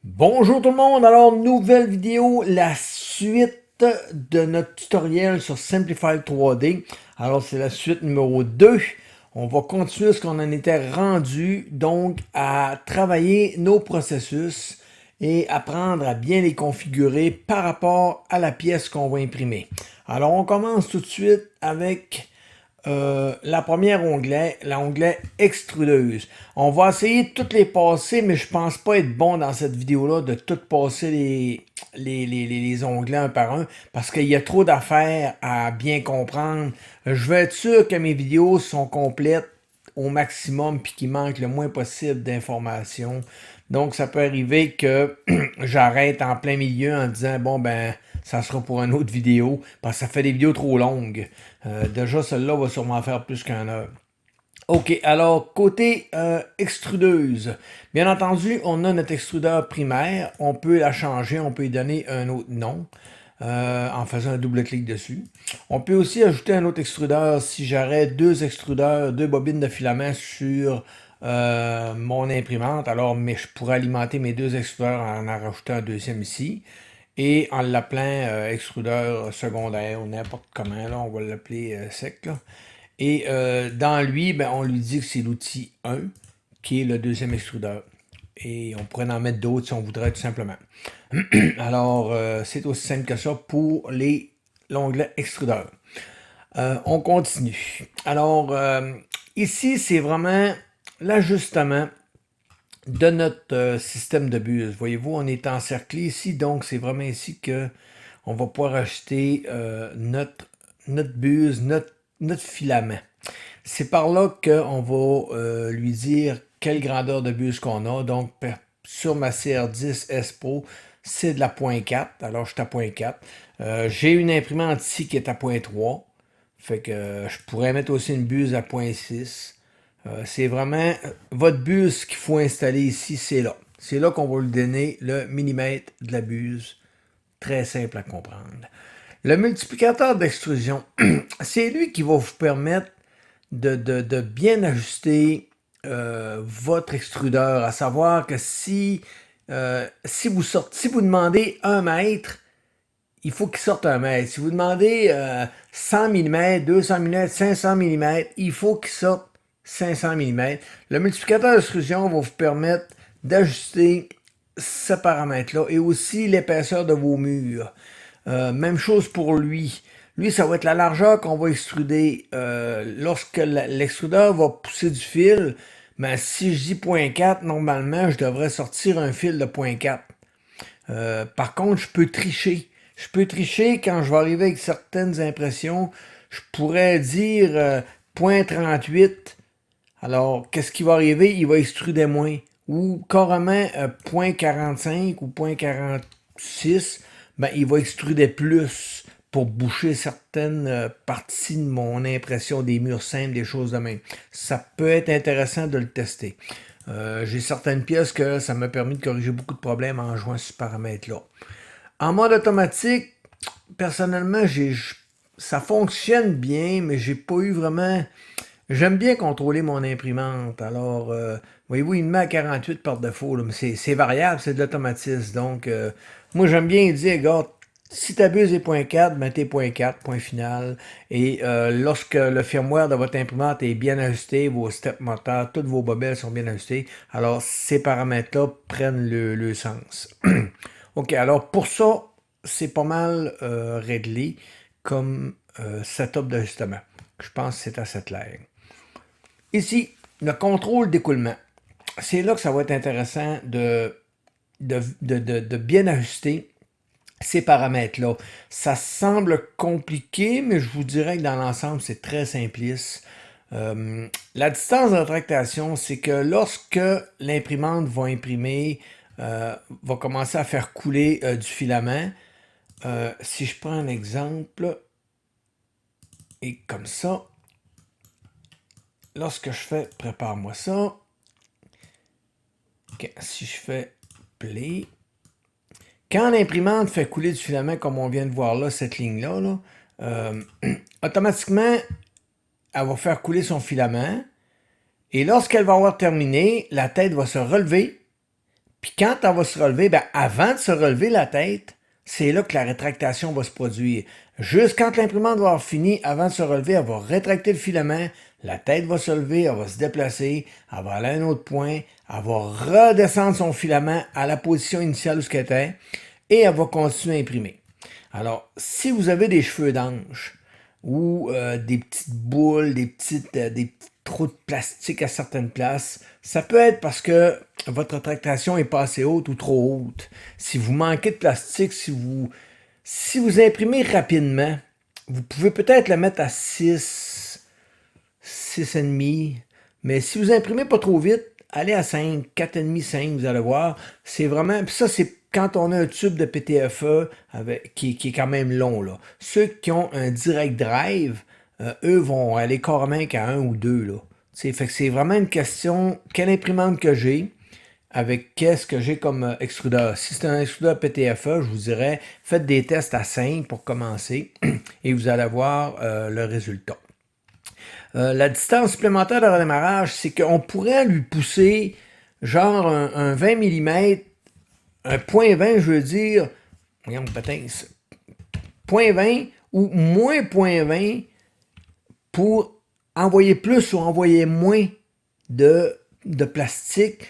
Bonjour tout le monde, alors nouvelle vidéo, la suite de notre tutoriel sur Simplify 3D. Alors c'est la suite numéro 2. On va continuer ce qu'on en était rendu, donc à travailler nos processus et apprendre à bien les configurer par rapport à la pièce qu'on va imprimer. Alors on commence tout de suite avec la première onglet, l'onglet extrudeuse. On va essayer de toutes les passer, mais je pense pas être bon dans cette vidéo-là de toutes passer les onglets un par un, parce qu'il y a trop d'affaires à bien comprendre. Je veux être sûr que mes vidéos sont complètes au maximum puis qu'il manque le moins possible d'informations. Donc ça peut arriver que j'arrête en plein milieu en disant bon ben ça sera pour une autre vidéo parce que ça fait des vidéos trop longues. Déjà celle-là va sûrement faire plus qu'une heure. OK, alors côté extrudeuse, bien entendu, on a notre extrudeur primaire, on peut la changer, on peut lui donner un autre nom en faisant un double clic dessus. On peut aussi ajouter un autre extrudeur si j'aurais deux extrudeurs, deux bobines de filament sur mon imprimante. Alors, mais je pourrais alimenter mes deux extrudeurs en rajoutant un deuxième ici et en l'appelant extrudeur secondaire ou n'importe comment, là, on va l'appeler sec. Là. Et dans lui, ben, on lui dit que c'est l'outil 1 qui est le deuxième extrudeur. Et on pourrait en mettre d'autres si on voudrait tout simplement. Alors, c'est aussi simple que ça pour l'onglet extrudeur. On continue. Alors, ici, c'est vraiment l'ajustement de notre système de buse. Voyez-vous, on est encerclé ici, donc c'est vraiment ici que on va pouvoir acheter notre buse, notre filament. C'est par là qu'on va lui dire quelle grandeur de buse qu'on a. Donc, sur ma CR10 S Pro, c'est de la 0.4. Alors, je suis à 0.4. J'ai une imprimante ici qui est à 0.3. Fait que je pourrais mettre aussi une buse à 0.6. C'est vraiment votre buse qu'il faut installer ici, c'est là. C'est là qu'on va lui donner le millimètre de la buse. Très simple à comprendre. Le multiplicateur d'extrusion, c'est lui qui va vous permettre de bien ajuster votre extrudeur, à savoir que si vous demandez 1 mètre, il faut qu'il sorte 1 mètre. Si vous demandez 100 mm, 200 mm, 500 mm, il faut qu'il sorte 500 mm. Le multiplicateur d'extrusion va vous permettre d'ajuster ce paramètre-là et aussi l'épaisseur de vos murs. Même chose pour lui. Lui, ça va être la largeur qu'on va extruder. Lorsque l'extrudeur va pousser du fil, ben, si je dis 0.4, normalement, je devrais sortir un fil de 0.4. Par contre, je peux tricher. Je peux tricher quand je vais arriver avec certaines impressions. Je pourrais dire 0.38. Alors, qu'est-ce qui va arriver? Il va extruder moins. Ou carrément 0.45 ou 0.46. Ben, il va extruder plus pour boucher certaines parties de mon impression des murs simples, des choses de même. Ça peut être intéressant de le tester. J'ai certaines pièces que ça m'a permis de corriger beaucoup de problèmes en jouant ce paramètre-là. En mode automatique, personnellement, ça fonctionne bien, mais j'ai pas eu vraiment... J'aime bien contrôler mon imprimante. Alors, voyez-vous, il me met à 48 par défaut, là, mais c'est variable, c'est de l'automatisme. Donc, moi, j'aime bien dire, regarde, si ta buse est 0.4, mettez 0.4, point final. Et lorsque le firmware de votre imprimante est bien ajusté, vos steps moteurs, toutes vos bobelles sont bien ajustées, alors ces paramètres-là prennent le sens. OK, alors pour ça, c'est pas mal réglé comme setup d'ajustement. Je pense que c'est assez clair. Ici, le contrôle d'écoulement. C'est là que ça va être intéressant de bien ajuster ces paramètres-là. Ça semble compliqué, mais je vous dirais que dans l'ensemble, c'est très simpliste. La distance de rétractation, c'est que lorsque l'imprimante va imprimer, va commencer à faire couler du filament, si je prends un exemple, et comme ça, lorsque je fais « Prépare-moi ça », okay, si je fais « Play », quand l'imprimante fait couler du filament, comme on vient de voir là, cette ligne-là, là, automatiquement, elle va faire couler son filament. Et lorsqu'elle va avoir terminé, la tête va se relever, Puis quand elle va se relever, ben avant de se relever la tête, c'est là que la rétractation va se produire. Juste quand l'imprimante va avoir fini, avant de se relever, elle va rétracter le filament, la tête va se lever, elle va se déplacer, elle va aller à un autre point, elle va redescendre son filament à la position initiale où ce qu'elle était, et elle va continuer à imprimer. Alors, si vous avez des cheveux d'ange, ou des petites boules, des petits trous de plastique à certaines places. Ça peut être parce que votre tractation est pas assez haute ou trop haute. Si vous manquez de plastique, si vous imprimez rapidement, vous pouvez peut-être le mettre à 6, 6,5. Mais si vous imprimez pas trop vite, allez à 5, 4,5, 5, vous allez voir. C'est vraiment... Puis ça, c'est quand on a un tube de PTFE qui est quand même long. Là. Ceux qui ont un direct drive, eux vont aller carrément qu'à 1 ou 2. Là. Fait que c'est vraiment une question, quelle imprimante que j'ai, avec qu'est-ce que j'ai comme extrudeur. Si c'est un extrudeur PTFE, je vous dirais, faites des tests à 5 pour commencer et vous allez voir le résultat. La distance supplémentaire de redémarrage, c'est qu'on pourrait lui pousser genre un 20 mm, un point 20, je veux dire, voyons, peut-être, point 20 ou moins point 20 pour envoyer plus ou envoyer moins de plastique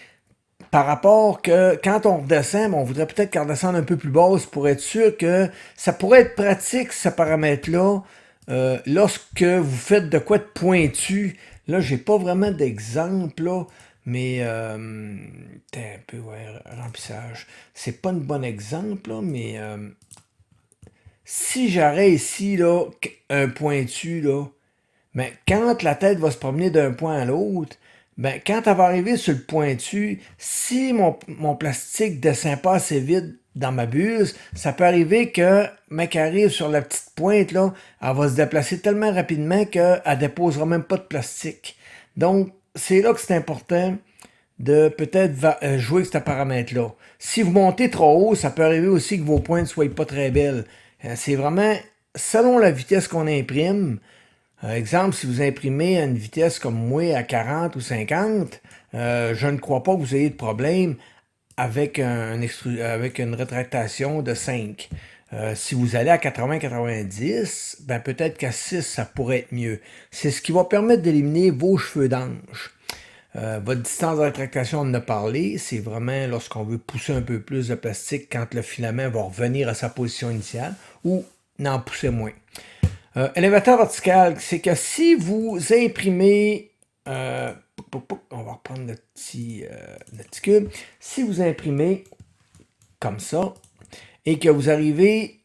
par rapport que quand on redescend, on voudrait peut-être qu'on redescende un peu plus basse pour être sûr que ça pourrait être pratique, ce paramètre-là, lorsque vous faites de quoi de pointu. Là, j'ai pas vraiment d'exemple, là, mais un peu, ouais, remplissage. C'est pas un bon exemple, là, mais si j'aurais ici, là, un pointu, là, ben, quand la tête va se promener d'un point à l'autre, ben, quand elle va arriver sur le pointu, si mon plastique descend pas assez vite dans ma buse, ça peut arriver que, mec arrive sur la petite pointe, là, elle va se déplacer tellement rapidement qu'elle déposera même pas de plastique. Donc, c'est là que c'est important de peut-être jouer avec ce paramètre-là. Si vous montez trop haut, ça peut arriver aussi que vos pointes ne soient pas très belles. C'est vraiment selon la vitesse qu'on imprime. Exemple, si vous imprimez à une vitesse comme moi à 40 ou 50, je ne crois pas que vous ayez de problème avec une rétractation de 5. Si vous allez à 80-90, ben peut-être qu'à 6, ça pourrait être mieux. C'est ce qui va permettre d'éliminer vos cheveux d'ange. Votre distance de rétractation, on en a parlé, c'est vraiment lorsqu'on veut pousser un peu plus de plastique quand le filament va revenir à sa position initiale ou n'en pousser moins. Élévateur vertical, c'est que si vous imprimez, on va reprendre notre petit cube, si vous imprimez comme ça, et que vous arrivez,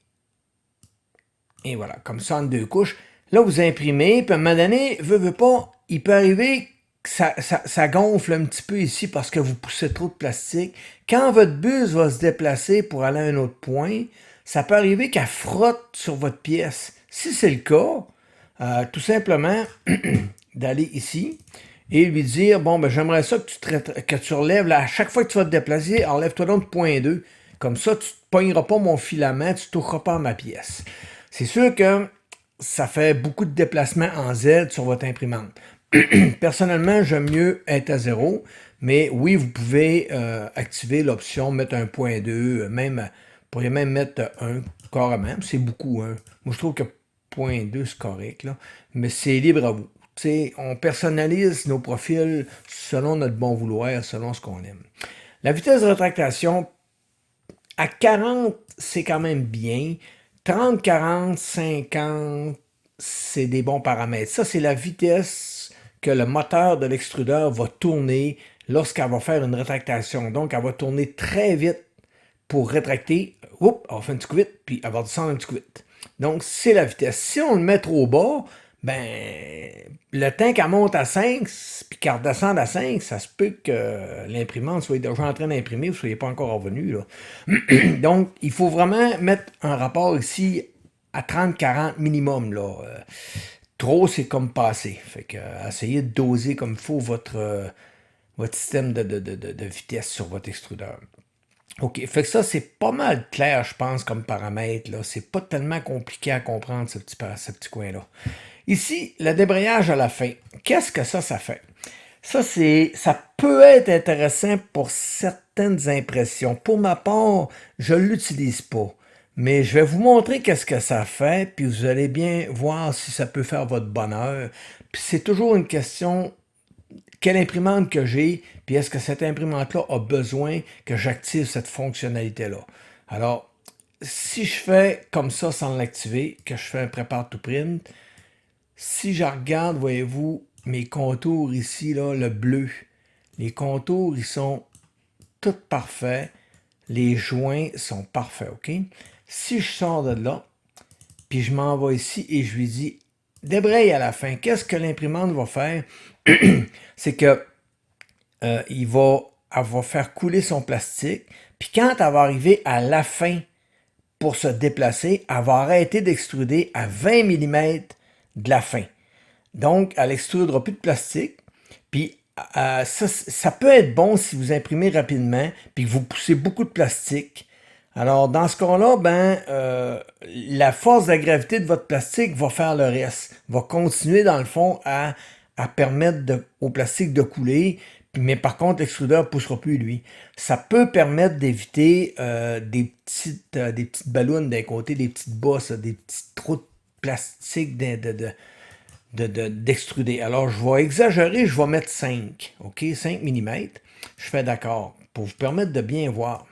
et voilà, comme ça en 2 couches, là vous imprimez, puis à un moment donné, veut pas, il peut arriver que ça gonfle un petit peu ici parce que vous poussez trop de plastique. Quand votre buse va se déplacer pour aller à un autre point, ça peut arriver qu'elle frotte sur votre pièce. Si c'est le cas, tout simplement d'aller ici et lui dire, bon, ben j'aimerais ça que tu relèves, là, à chaque fois que tu vas te déplacer, enlève-toi donc de point 2. Comme ça, tu ne pogneras pas mon filament, tu ne toucheras pas à ma pièce. C'est sûr que ça fait beaucoup de déplacements en Z sur votre imprimante. Personnellement, j'aime mieux être à 0, mais oui, vous pouvez activer l'option mettre un point 2, même, vous pourriez même mettre 1 carrément, c'est beaucoup. Hein. Moi, je trouve que point 2, c'est correct, là, mais c'est libre à vous. T'sais, on personnalise nos profils selon notre bon vouloir, selon ce qu'on aime. La vitesse de rétractation, à 40, c'est quand même bien. 30, 40, 50, c'est des bons paramètres. Ça, c'est la vitesse que le moteur de l'extrudeur va tourner lorsqu'elle va faire une rétractation. Donc, elle va tourner très vite pour rétracter. Oups, elle va faire un petit coup vite, puis elle va descendre un petit coup vite. Donc, c'est la vitesse. Si on le met trop bas, ben, le temps qu'elle monte à 5, puis qu'elle redescende à 5, ça se peut que l'imprimante soit déjà en train d'imprimer, vous ne soyez pas encore revenu. Là. Donc, il faut vraiment mettre un rapport ici à 30-40 minimum. Là. Trop, c'est comme passé. Fait que, essayez de doser comme il faut votre système de vitesse sur votre extrudeur. OK, fait que ça, c'est pas mal clair, je pense, comme paramètre. Là. C'est pas tellement compliqué à comprendre, ce petit coin-là. Ici, le débrayage à la fin. Qu'est-ce que ça fait? Ça peut être intéressant pour certaines impressions. Pour ma part, je ne l'utilise pas. Mais je vais vous montrer qu'est-ce que ça fait, puis vous allez bien voir si ça peut faire votre bonheur. Puis c'est toujours une question, quelle imprimante que j'ai, puis est-ce que cette imprimante-là a besoin que j'active cette fonctionnalité-là. Alors, si je fais comme ça sans l'activer, que je fais un prépare to print, si je regarde, voyez-vous, mes contours ici, là, le bleu, les contours, ils sont tous parfaits. Les joints sont parfaits, OK? Si je sors de là, puis je m'en vais ici et je lui dis débraye à la fin, qu'est-ce que l'imprimante va faire? C'est que elle va faire couler son plastique, puis quand elle va arriver à la fin pour se déplacer, elle va arrêter d'extruder à 20 mm de la fin. Donc, elle n'extrudera plus de plastique. Puis, ça peut être bon si vous imprimez rapidement puis que vous poussez beaucoup de plastique. Alors, dans ce cas-là, la force de la gravité de votre plastique va faire le reste. Va continuer, dans le fond, à permettre au plastique de couler. Mais par contre, l'extrudeur ne poussera plus, lui. Ça peut permettre d'éviter des petites ballons d'un côté, des petites bosses, des petits trous de plastique d'extruder. Alors, je vais exagérer, je vais mettre 5, OK, 5 mm. Je fais d'accord, pour vous permettre de bien voir.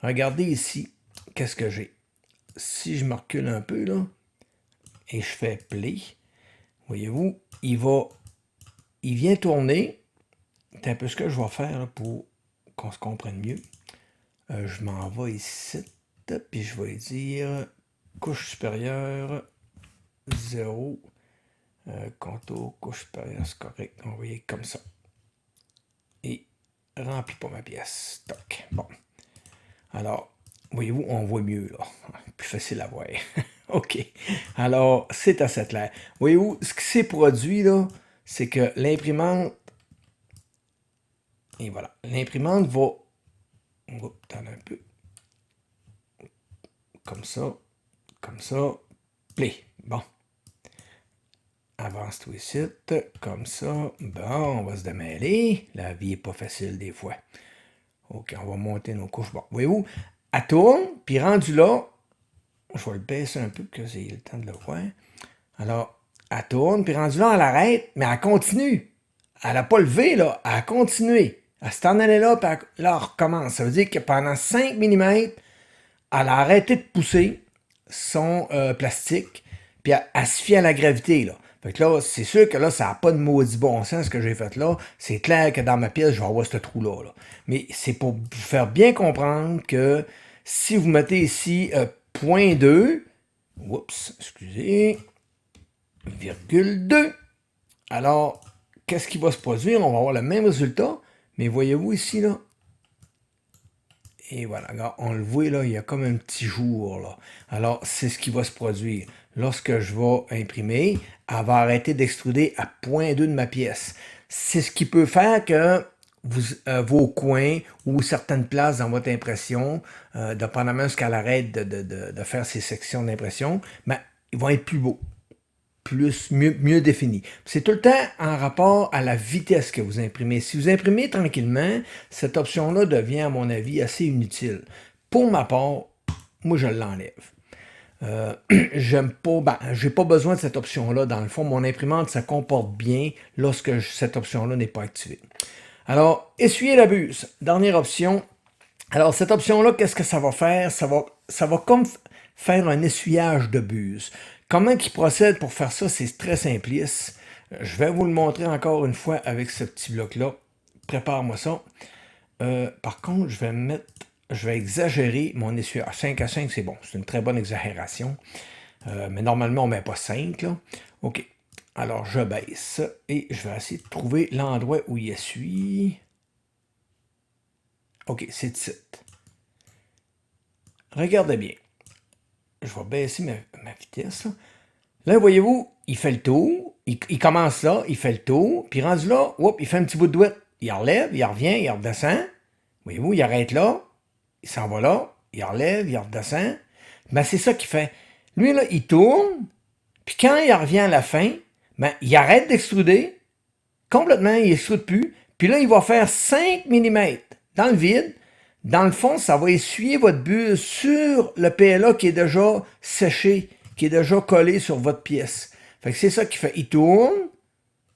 Regardez ici, qu'est-ce que j'ai. Si je me recule un peu, là, et je fais play, voyez-vous, il vient tourner. C'est un peu ce que je vais faire là, pour qu'on se comprenne mieux. Je m'en vais ici, puis je vais dire couche supérieure 0. Contour, couche supérieure, c'est correct. On va y aller comme ça. Et remplis pas ma pièce. Toc. Bon. Alors, voyez-vous, on voit mieux, là. Plus facile à voir. OK. Alors, c'est assez clair. Voyez-vous, ce qui s'est produit, là, c'est que l'imprimante, et voilà, l'imprimante va, attendez un peu, comme ça, play. Bon. Avance tout ici, comme ça. Bon, on va se démêler. La vie n'est pas facile des fois. OK, on va monter nos couches. Bon, voyez-vous, elle tourne, puis rendu là, je vais le baisser un peu pour que vous ayez le temps de le voir. Alors, elle tourne, puis rendu là, elle arrête, mais elle continue. Elle n'a pas levé, là, elle a continué. Elle s'est en allée là, puis là, elle recommence. Ça veut dire que pendant 5 mm, elle a arrêté de pousser son plastique, puis elle se fie à la gravité, là. Fait que là, c'est sûr que là, ça n'a pas de maudit bon sens ce que j'ai fait là. C'est clair que dans ma pièce, je vais avoir ce trou-là. Là. Mais c'est pour vous faire bien comprendre que si vous mettez ici 0.2, oups, excusez, virgule 2, alors, qu'est-ce qui va se produire? On va avoir le même résultat, mais voyez-vous ici, là, et voilà, regarde, on le voit là, il y a comme un petit jour là. Alors, c'est ce qui va se produire. Lorsque je vais imprimer, elle va arrêter d'extruder à 0.2 de ma pièce. C'est ce qui peut faire que vos coins ou certaines places dans votre impression, dépendamment de ce qu'elle arrête de faire ses sections d'impression, ils vont être plus beaux. Mieux défini. C'est tout le temps en rapport à la vitesse que vous imprimez. Si vous imprimez tranquillement, cette option-là devient, à mon avis, assez inutile. Pour ma part, moi, je l'enlève. J'aime pas, j'ai pas besoin de cette option-là. Dans le fond, mon imprimante se comporte bien lorsque cette option-là n'est pas activée. Alors, essuyer la buse. Dernière option. Alors, cette option-là, qu'est-ce que ça va faire? Ça va comme faire un essuyage de buse. Comment il procède pour faire ça? C'est très simpliste. Je vais vous le montrer encore une fois avec ce petit bloc-là. Prépare-moi ça. Par contre, je vais exagérer mon essuyage. 5 à 5, c'est bon. C'est une très bonne exagération. Mais normalement, on ne met pas 5. Là. OK. Alors, je baisse et je vais essayer de trouver l'endroit où il essuie. OK, c'est ici. Regardez bien. Je vais baisser ma vitesse. Là, voyez-vous, il fait le tour. Il commence là, il fait le tour. Puis rendu là, il fait un petit bout de douette. Il relève, il revient, il redescend. Voyez-vous, il arrête là. Il s'en va là. Il relève, il redescend. C'est ça qu'il fait. Lui, là, il tourne. Puis quand il revient à la fin, il arrête d'extruder. complètement, il extrude plus. Puis là, il va faire 5 mm dans le vide. Dans le fond, ça va essuyer votre buse sur le PLA qui est déjà séché, qui est déjà collé sur votre pièce. Fait que c'est ça qu'il fait. Il tourne,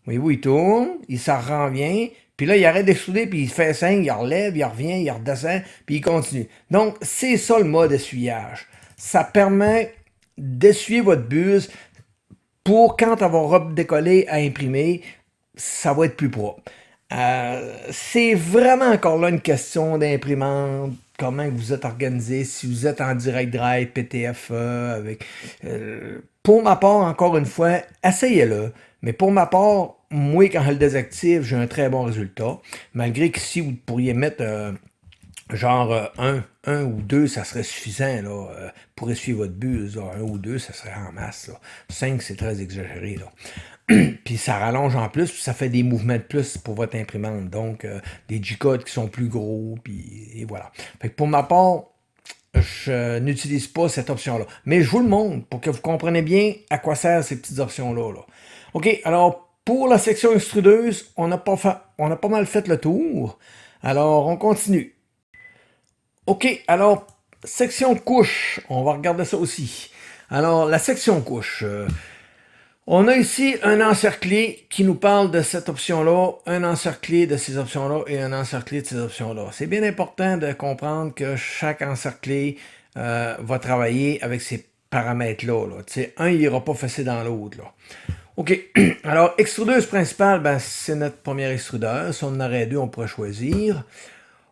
voyez-vous, il tourne, il s'en revient, puis là, il arrête d'extruder, puis il fait 5, il relève, il revient, il redescend, puis il continue. Donc, c'est ça le mode essuyage. Ça permet d'essuyer votre buse pour quand elle va redécoller à imprimer, ça va être plus propre. C'est vraiment encore là une question d'imprimante, comment vous êtes organisé, si vous êtes en direct drive, PTFE, avec... pour ma part, encore une fois, essayez-le. Mais pour ma part, moi, quand je le désactive, j'ai un très bon résultat. Malgré qu'ici, vous pourriez mettre genre un ou deux, ça serait suffisant là, pour essuyer votre buse. Là. Un ou deux, ça serait en masse. Là. 5, c'est très exagéré. Là. Puis ça rallonge en plus, puis ça fait des mouvements de plus pour votre imprimante. Donc, des G-codes qui sont plus gros, puis et voilà. Fait que pour ma part, je n'utilise pas cette option-là. Mais je vous le montre pour que vous compreniez bien à quoi servent ces petites options-là. Là. OK, alors pour la section extrudeuse, on a pas mal fait le tour. Alors, on continue. OK, alors, section couche, on va regarder ça aussi. Alors, la section couche. On a ici un encerclé qui nous parle de cette option-là, un encerclé de ces options-là et un encerclé de ces options-là. C'est bien important de comprendre que chaque encerclé va travailler avec ces paramètres-là. Là. Un, il n'ira pas fesser dans l'autre. OK. Alors, extrudeuse principale, ben, c'est notre premier extrudeur. Si on en aurait deux, on pourrait choisir.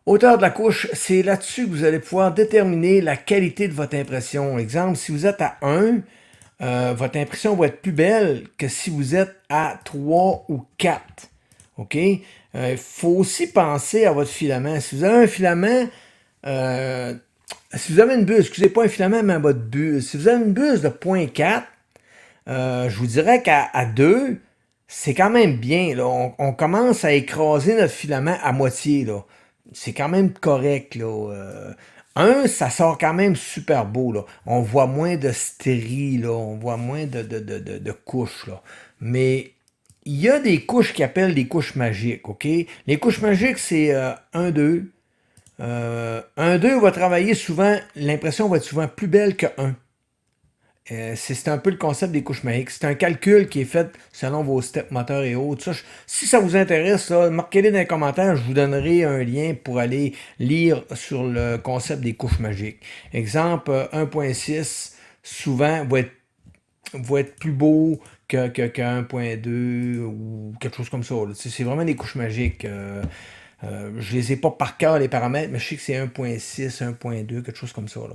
Hauteur de la couche, c'est là-dessus que vous allez pouvoir déterminer la qualité de votre impression. Exemple, si vous êtes à 1, votre impression va être plus belle que si vous êtes à 3 ou 4. OK? Il faut aussi penser à votre filament. Si vous avez un filament, si vous avez une buse, excusez pas un filament, mais votre buse. Si vous avez une buse de 0.4, je vous dirais qu'à 2, c'est quand même bien. Là. On commence à écraser notre filament à moitié. Là. C'est quand même correct. Là. Ça sort quand même super beau. Là. On voit moins de stériles, là. On voit moins de couches. Là. Mais il y a des couches qui appellent des couches magiques. OK? Les couches magiques, c'est 1-2. 1-2 va travailler souvent, l'impression va être souvent plus belle que 1. C'est un peu le concept des couches magiques. C'est un calcul qui est fait selon vos steps moteurs et autres. Ça, si ça vous intéresse, marquez-les dans les commentaires. Je vous donnerai un lien pour aller lire sur le concept des couches magiques. Exemple, 1.6, souvent, va être plus beau que 1.2 ou quelque chose comme ça. C'est vraiment des couches magiques. Je les ai pas par cœur les paramètres, mais je sais que c'est 1.6, 1.2, quelque chose comme ça. Là.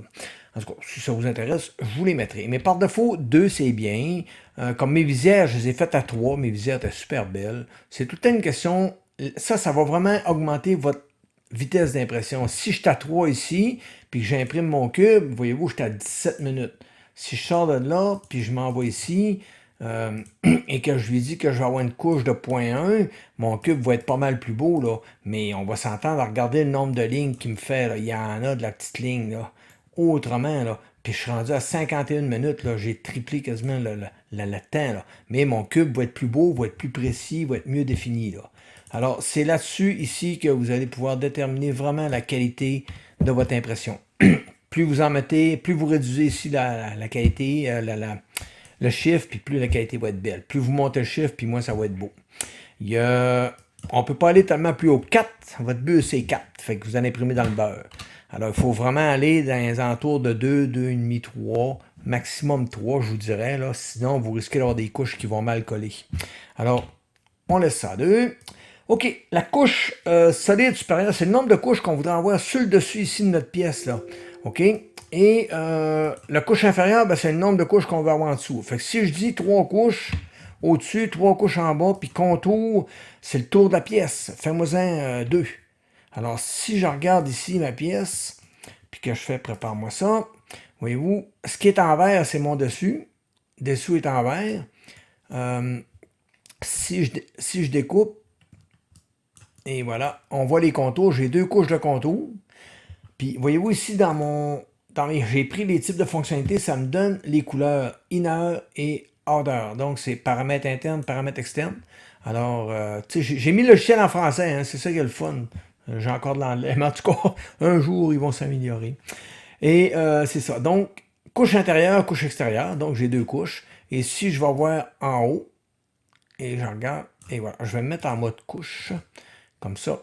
En tout cas, si ça vous intéresse, je vous les mettrai. Mais par défaut, 2, c'est bien. Comme mes visières, je les ai faites à 3. Mes visières étaient super belles. C'est tout le temps une question. Ça va vraiment augmenter votre vitesse d'impression. Si je suis à 3 ici, puis que j'imprime mon cube, voyez-vous, je suis à 17 minutes. Si je sors de là, puis je m'envoie ici, et que je lui dis que je vais avoir une couche de 0.1, mon cube va être pas mal plus beau, là. Mais on va s'entendre à regarder le nombre de lignes qu'il me fait. Là. Il y en a de la petite ligne. Là. Autrement, là. Puis je suis rendu à 51 minutes. Là. J'ai triplé quasiment le temps. Là. Mais mon cube va être plus beau, va être plus précis, va être mieux défini. Là. Alors, c'est là-dessus, ici, que vous allez pouvoir déterminer vraiment la qualité de votre impression. Plus vous en mettez, plus vous réduisez ici la qualité, le chiffre, puis plus la qualité va être belle. Plus vous montez le chiffre, puis moins ça va être beau. On ne peut pas aller tellement plus haut. 4, votre buse c'est 4, fait que vous en imprimez dans le beurre. Alors, il faut vraiment aller dans les entours de 2, 2,5, 3, maximum 3, je vous dirais. Là, sinon, vous risquez d'avoir des couches qui vont mal coller. Alors, on laisse ça à 2. OK, la couche solide supérieure, c'est le nombre de couches qu'on voudrait avoir sur le dessus ici de notre pièce. Là. OK? Et la couche inférieure, ben, c'est le nombre de couches qu'on veut avoir en dessous. Fait que si je dis 3 couches au-dessus, 3 couches en bas, puis contour, c'est le tour de la pièce. Fais-moi-en 2. Alors, si je regarde ici ma pièce, puis que je fais prépare-moi ça, voyez-vous, ce qui est en vert, c'est mon dessus. Dessous est en vert. Si je découpe, et voilà, on voit les contours. J'ai 2 couches de contours. Puis, voyez-vous ici, j'ai pris les types de fonctionnalités, ça me donne les couleurs inner et outer. Donc, c'est paramètres internes, paramètres externes. Alors, tu sais, j'ai mis le logiciel en français, hein, c'est ça qui est le fun. J'ai encore de l'anglais, mais en tout cas, un jour, ils vont s'améliorer. Et c'est ça. Donc, couche intérieure, couche extérieure. Donc, j'ai deux couches. Et si je vais voir en haut, et je regarde, et voilà, je vais me mettre en mode couche, comme ça.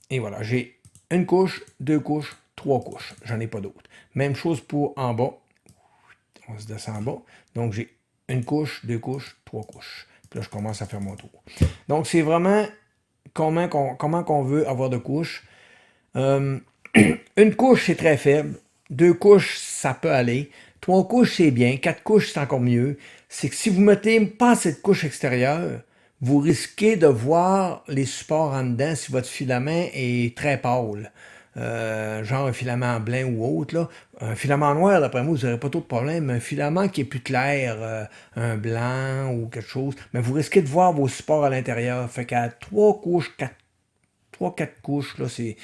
Et voilà, j'ai une couche, deux couches, trois couches. J'en ai pas d'autres. Même chose pour en bas. On se descend en bas. Donc, j'ai une couche, deux couches, trois couches. Puis là, je commence à faire mon tour. Donc, c'est vraiment comment qu'on veut avoir de couches. Une couche, c'est très faible. Deux couches, ça peut aller. Trois couches, c'est bien. Quatre couches, c'est encore mieux. C'est que si vous mettez pas cette couche extérieure, vous risquez de voir les supports en dedans si votre filament est très pâle. Genre un filament blanc ou autre. Là. Un filament noir, d'après moi, vous n'aurez pas trop de problème. Un filament qui est plus clair, un blanc ou quelque chose, mais vous risquez de voir vos supports à l'intérieur. Fait qu'à trois couches, quatre couches, là, c'est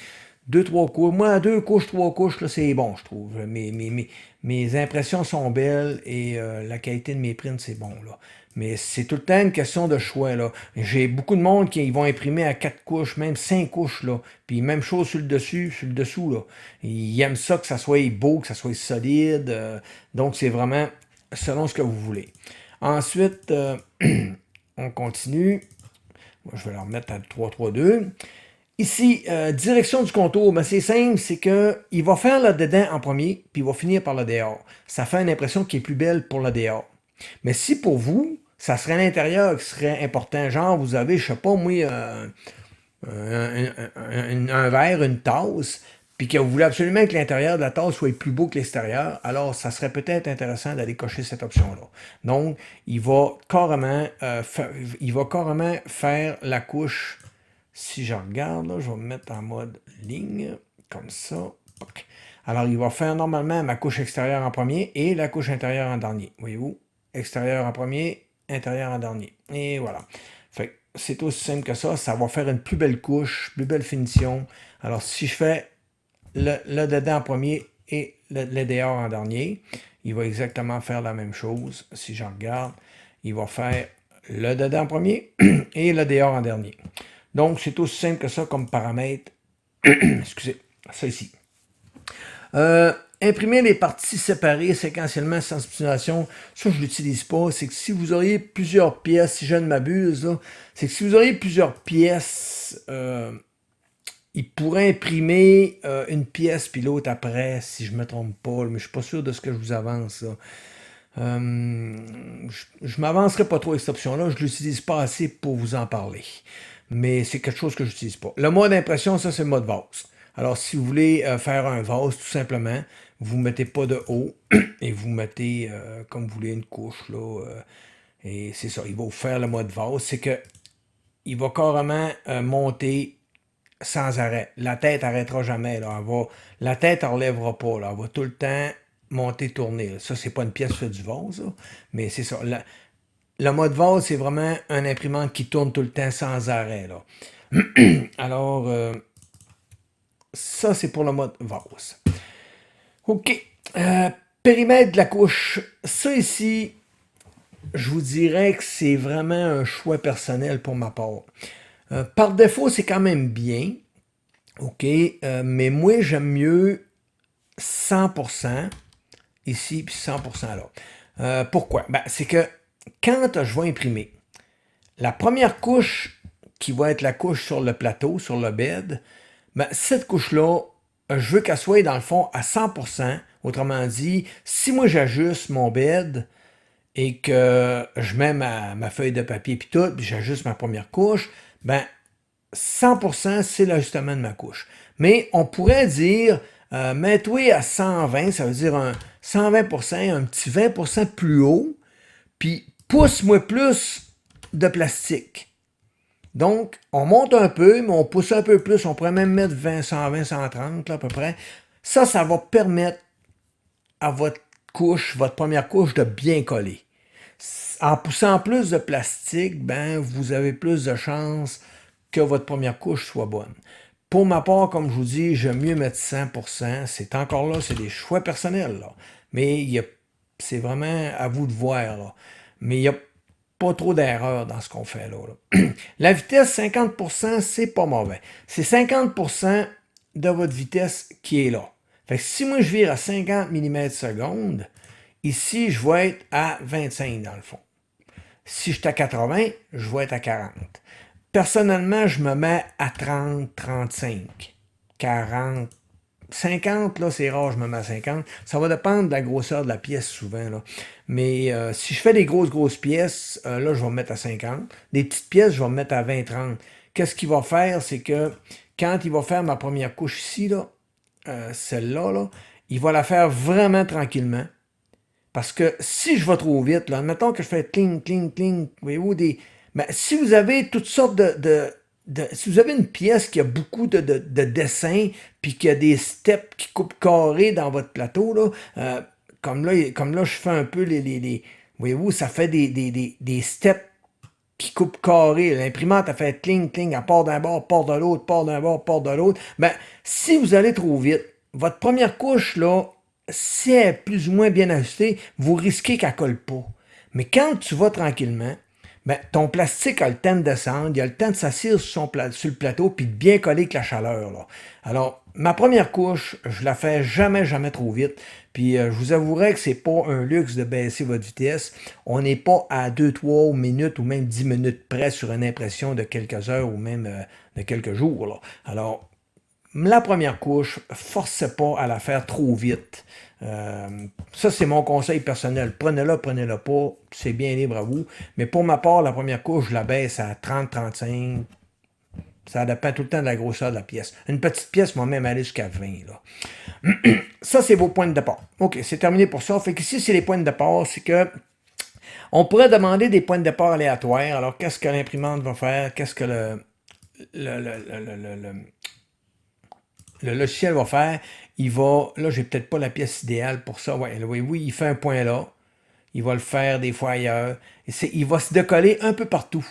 deux, trois couches. Moi, à deux couches, trois couches, là, c'est bon, je trouve. Mes impressions sont belles et la qualité de mes prints, c'est bon, là. Mais c'est tout le temps une question de choix, là. J'ai beaucoup de monde qui vont imprimer à quatre couches, même cinq couches, là. Puis même chose sur le dessus, sur le dessous, là. Ils aiment ça, que ça soit beau, que ça soit solide. Donc, c'est vraiment selon ce que vous voulez. Ensuite, on continue. Moi, je vais leur remettre à 3-3-2. Ici, direction du contour, ben c'est simple, c'est qu'il va faire le dedans en premier, puis il va finir par le dehors. Ça fait une impression qui est plus belle pour le dehors. Mais si pour vous, ça serait l'intérieur qui serait important, genre vous avez, je sais pas moi, un verre, une tasse, puis que vous voulez absolument que l'intérieur de la tasse soit plus beau que l'extérieur, alors ça serait peut-être intéressant d'aller cocher cette option-là. Donc, il va carrément faire la couche. Si je regarde, là, je vais me mettre en mode ligne, comme ça. Alors, il va faire normalement ma couche extérieure en premier et la couche intérieure en dernier. Voyez-vous? Extérieur en premier, intérieur en dernier. Et voilà. Fait c'est aussi simple que ça. Ça va faire une plus belle couche, plus belle finition. Alors, si je fais le dedans en premier et le dehors en dernier, il va exactement faire la même chose. Si je regarde, il va faire le dedans en premier et le dehors en dernier. Donc, c'est aussi simple que ça comme paramètre. Excusez, ça ici. Imprimer les parties séparées séquentiellement sans substitution, ça je ne l'utilise pas. C'est que si vous auriez plusieurs pièces, si je ne m'abuse, c'est que si vous auriez plusieurs pièces, il pourrait imprimer une pièce puis l'autre après, si je ne me trompe pas, mais je ne suis pas sûr de ce que je vous avance. Je ne m'avancerai pas trop avec cette option-là, je ne l'utilise pas assez pour vous en parler. Mais c'est quelque chose que je n'utilise pas. Le mode impression, ça c'est le mode vase. Alors si vous voulez faire un vase, tout simplement, vous ne mettez pas de haut et vous mettez comme vous voulez une couche là. Et c'est ça, il va vous faire le mode vase. C'est que il va carrément monter sans arrêt. La tête n'arrêtera jamais. Là. La tête ne relèvera pas. Là. Elle va tout le temps monter, tourner. Là. Ça, c'est pas une pièce fait du vase, là, mais c'est ça. Le mode vase, c'est vraiment un imprimante qui tourne tout le temps sans arrêt. Là. Alors, ça, c'est pour le mode vase. OK. Périmètre de la couche. Ça ici, je vous dirais que c'est vraiment un choix personnel pour ma part. Par défaut, c'est quand même bien. OK. Mais moi, j'aime mieux 100% ici puis 100% là. Pourquoi? Ben, c'est que quand je vais imprimer, la première couche qui va être la couche sur le plateau, sur le bed, ben, cette couche-là, je veux qu'elle soit dans le fond à 100%. Autrement dit, si moi j'ajuste mon bed et que je mets ma feuille de papier puis tout, puis j'ajuste ma première couche, ben 100% c'est l'ajustement de ma couche. Mais on pourrait dire, mets-toi à 120, ça veut dire un 120%, un petit 20% plus haut, puis pousse-moi plus de plastique. Donc, on monte un peu, mais on pousse un peu plus. On pourrait même mettre 20, 120, 130 là, à peu près. Ça va permettre à votre couche, votre première couche, de bien coller. En poussant plus de plastique, ben, vous avez plus de chances que votre première couche soit bonne. Pour ma part, comme je vous dis, j'aime mieux mettre 100%. C'est encore là, c'est des choix personnels. Là. Mais c'est vraiment à vous de voir. Là. Mais il y a pas trop d'erreurs dans ce qu'on fait là. La vitesse, 50%, c'est pas mauvais. C'est 50% de votre vitesse qui est là. Fait que si moi je vire à 50 mm/seconde, ici je vais être à 25 dans le fond. Si je suis à 80, je vais être à 40. Personnellement, je me mets à 30, 35, 40, 50, là, c'est rare, je me mets à 50. Ça va dépendre de la grosseur de la pièce, souvent, là. Mais si je fais des grosses pièces, là, je vais me mettre à 50. Des petites pièces, je vais me mettre à 20, 30. Qu'est-ce qu'il va faire, c'est que quand il va faire ma première couche ici, là, celle-là, là, il va la faire vraiment tranquillement. Parce que si je vais trop vite, là, admettons que je fais cling, cling, cling, voyez-vous, ben, si vous avez toutes sortes si vous avez une pièce qui a beaucoup de dessins, puis qu'il y a des steps qui coupent carré dans votre plateau, là, comme là, je fais un peu voyez-vous, ça fait des steps qui coupent carré. L'imprimante a fait cling, cling, elle part d'un bord, part de l'autre, part d'un bord, part de l'autre. Ben, si vous allez trop vite, votre première couche, là, si elle est plus ou moins bien ajustée, vous risquez qu'elle ne colle pas. Mais quand tu vas tranquillement, ben, ton plastique a le temps de descendre, il a le temps de s'assire sur le plateau puis de bien coller avec la chaleur. Là. Alors, ma première couche, je la fais jamais trop vite. Puis je vous avouerai que c'est pas un luxe de baisser votre vitesse. On n'est pas à 2-3 minutes ou même 10 minutes près sur une impression de quelques heures ou même de quelques jours. Là. Alors, la première couche, forcez pas à la faire trop vite. Ça, c'est mon conseil personnel. Prenez-la pas, c'est bien libre à vous. Mais pour ma part, la première couche, je la baisse à 30-35. Ça dépend tout le temps de la grosseur de la pièce. Une petite pièce va même aller jusqu'à 20. Là. Ça, c'est vos points de départ. OK, c'est terminé pour ça. Fait qu'ici, c'est les points de départ. C'est que on pourrait demander des points de départ aléatoires. Alors, qu'est-ce que l'imprimante va faire? Qu'est-ce que le logiciel va faire? Il va, là, j'ai peut-être pas la pièce idéale pour ça. Ouais, oui, il fait un point là. Il va le faire des fois ailleurs. Il va se décoller un peu partout.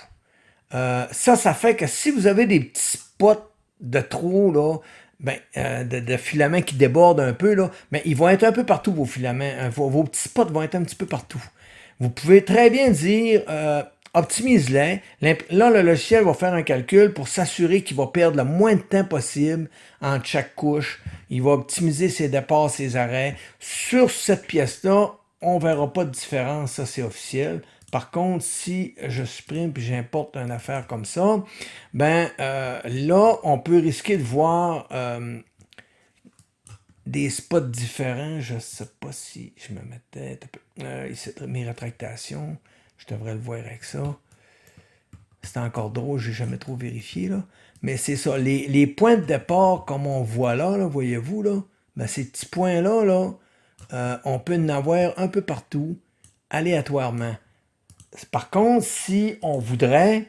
Ça fait que si vous avez des petits spots de trous, là, ben, de filaments qui débordent un peu, là, ben, ils vont être un peu partout, vos filaments. Vos petits spots vont être un petit peu partout. Vous pouvez très bien dire optimise-les. Là, le logiciel va faire un calcul pour s'assurer qu'il va perdre le moins de temps possible entre chaque couche. Il va optimiser ses départs, ses arrêts. Sur cette pièce-là, on ne verra pas de différence, ça c'est officiel. Par contre, si je supprime et j'importe une affaire comme ça, ben là, on peut risquer de voir des spots différents. Je ne sais pas si je me mettais... ici, mes rétractations, je devrais le voir avec ça. C'est encore drôle, je n'ai jamais trop vérifié. Là. Mais c'est ça, les points de départ, comme on voit là, voyez-vous, là, ben, ces petits points-là, on peut en avoir un peu partout, aléatoirement. Par contre, si on voudrait,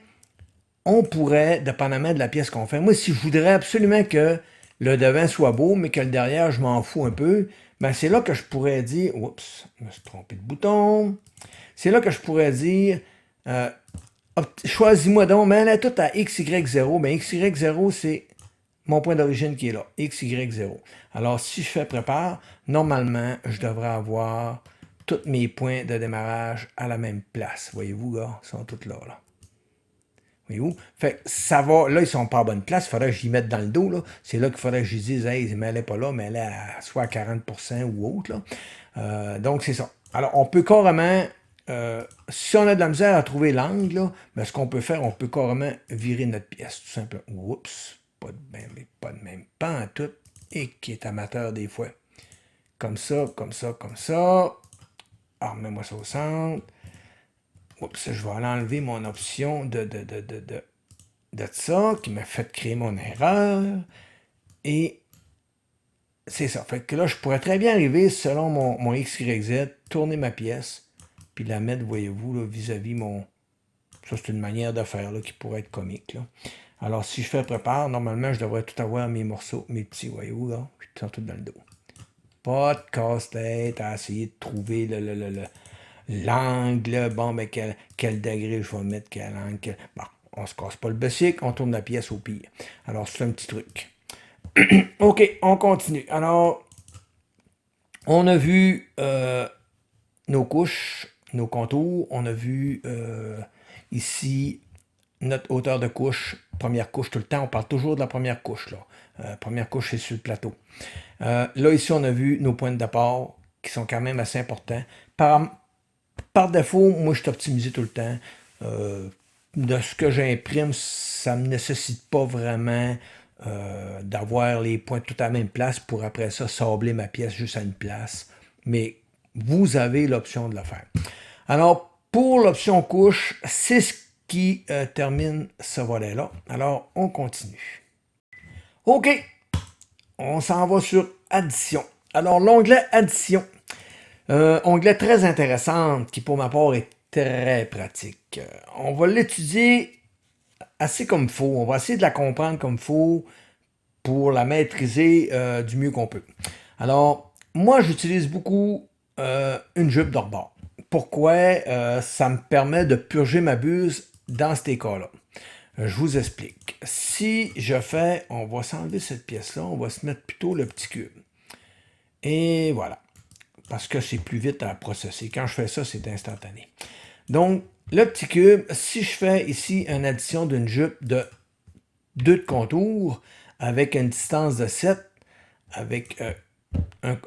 on pourrait, dépendamment de la pièce qu'on fait, moi, si je voudrais absolument que le devant soit beau, mais que le derrière, je m'en fous un peu, ben c'est là que je pourrais dire, oups, je me suis trompé de bouton, c'est là que je pourrais dire, choisis-moi donc, mais elle est toute à XY0, ben XY0, c'est mon point d'origine qui est là, XY0. Alors, si je fais prépare, normalement, je devrais avoir tous mes points de démarrage à la même place. Voyez-vous, là, ils sont tous là. Voyez-vous? Fait que ça va, là, ils sont pas à bonne place, il faudrait que j'y mette dans le dos, là. C'est là qu'il faudrait que je dise, hey, mais elle n'est pas là, mais elle est soit à 40% ou autre, là. Donc, c'est ça. Alors, on peut carrément, si on a de la misère à trouver l'angle, ben, ce qu'on peut faire, on peut carrément virer notre pièce, tout simplement. Oups, pas de même, pas en tout, et qui est amateur des fois. Comme ça, comme ça, comme ça. Alors, mets-moi ça au centre. Oups, je vais aller enlever mon option de ça, qui m'a fait créer mon erreur. Et c'est ça. Fait que là, je pourrais très bien arriver, selon mon XYZ, tourner ma pièce, puis la mettre, voyez-vous, vis-à-vis mon... Ça, c'est une manière de faire là, qui pourrait être comique. Là. Alors, si je fais prépare, normalement, je devrais tout avoir mes morceaux, mes petits, voyez-vous, là, puis ils sont tous dans le dos. Pas de casse-tête à essayer de trouver l'angle, bon, mais quel degré je vais mettre, quel angle. Bon, on se casse pas le bessic, on tourne la pièce au pire. Alors, c'est un petit truc. OK, on continue. Alors, on a vu nos couches, nos contours. On a vu ici notre hauteur de couche, première couche tout le temps. On parle toujours de la première couche. Première couche, c'est sur le plateau. Là, ici, on a vu nos points de départ qui sont quand même assez importants. Par défaut, moi, je suis optimisé tout le temps. De ce que j'imprime, ça ne me nécessite pas vraiment d'avoir les points tout à la même place pour après ça sabler ma pièce juste à une place. Mais vous avez l'option de le faire. Alors, pour l'option couche, c'est ce qui termine ce volet-là. Alors, on continue. OK, on s'en va sur addition. Alors, l'onglet addition. Onglet très intéressant qui, pour ma part, est très pratique. On va l'étudier assez comme il faut. On va essayer de la comprendre comme il faut pour la maîtriser du mieux qu'on peut. Alors, moi, j'utilise beaucoup une jupe de rebord. Pourquoi? Ça me permet de purger ma buse dans ces cas-là. Je vous explique. Si je fais, on va s'enlever cette pièce-là, on va se mettre plutôt le petit cube. Et voilà. Parce que c'est plus vite à processer. Quand je fais ça, c'est instantané. Donc, le petit cube, si je fais ici une addition d'une jupe de 2 de contour avec une distance de 7, avec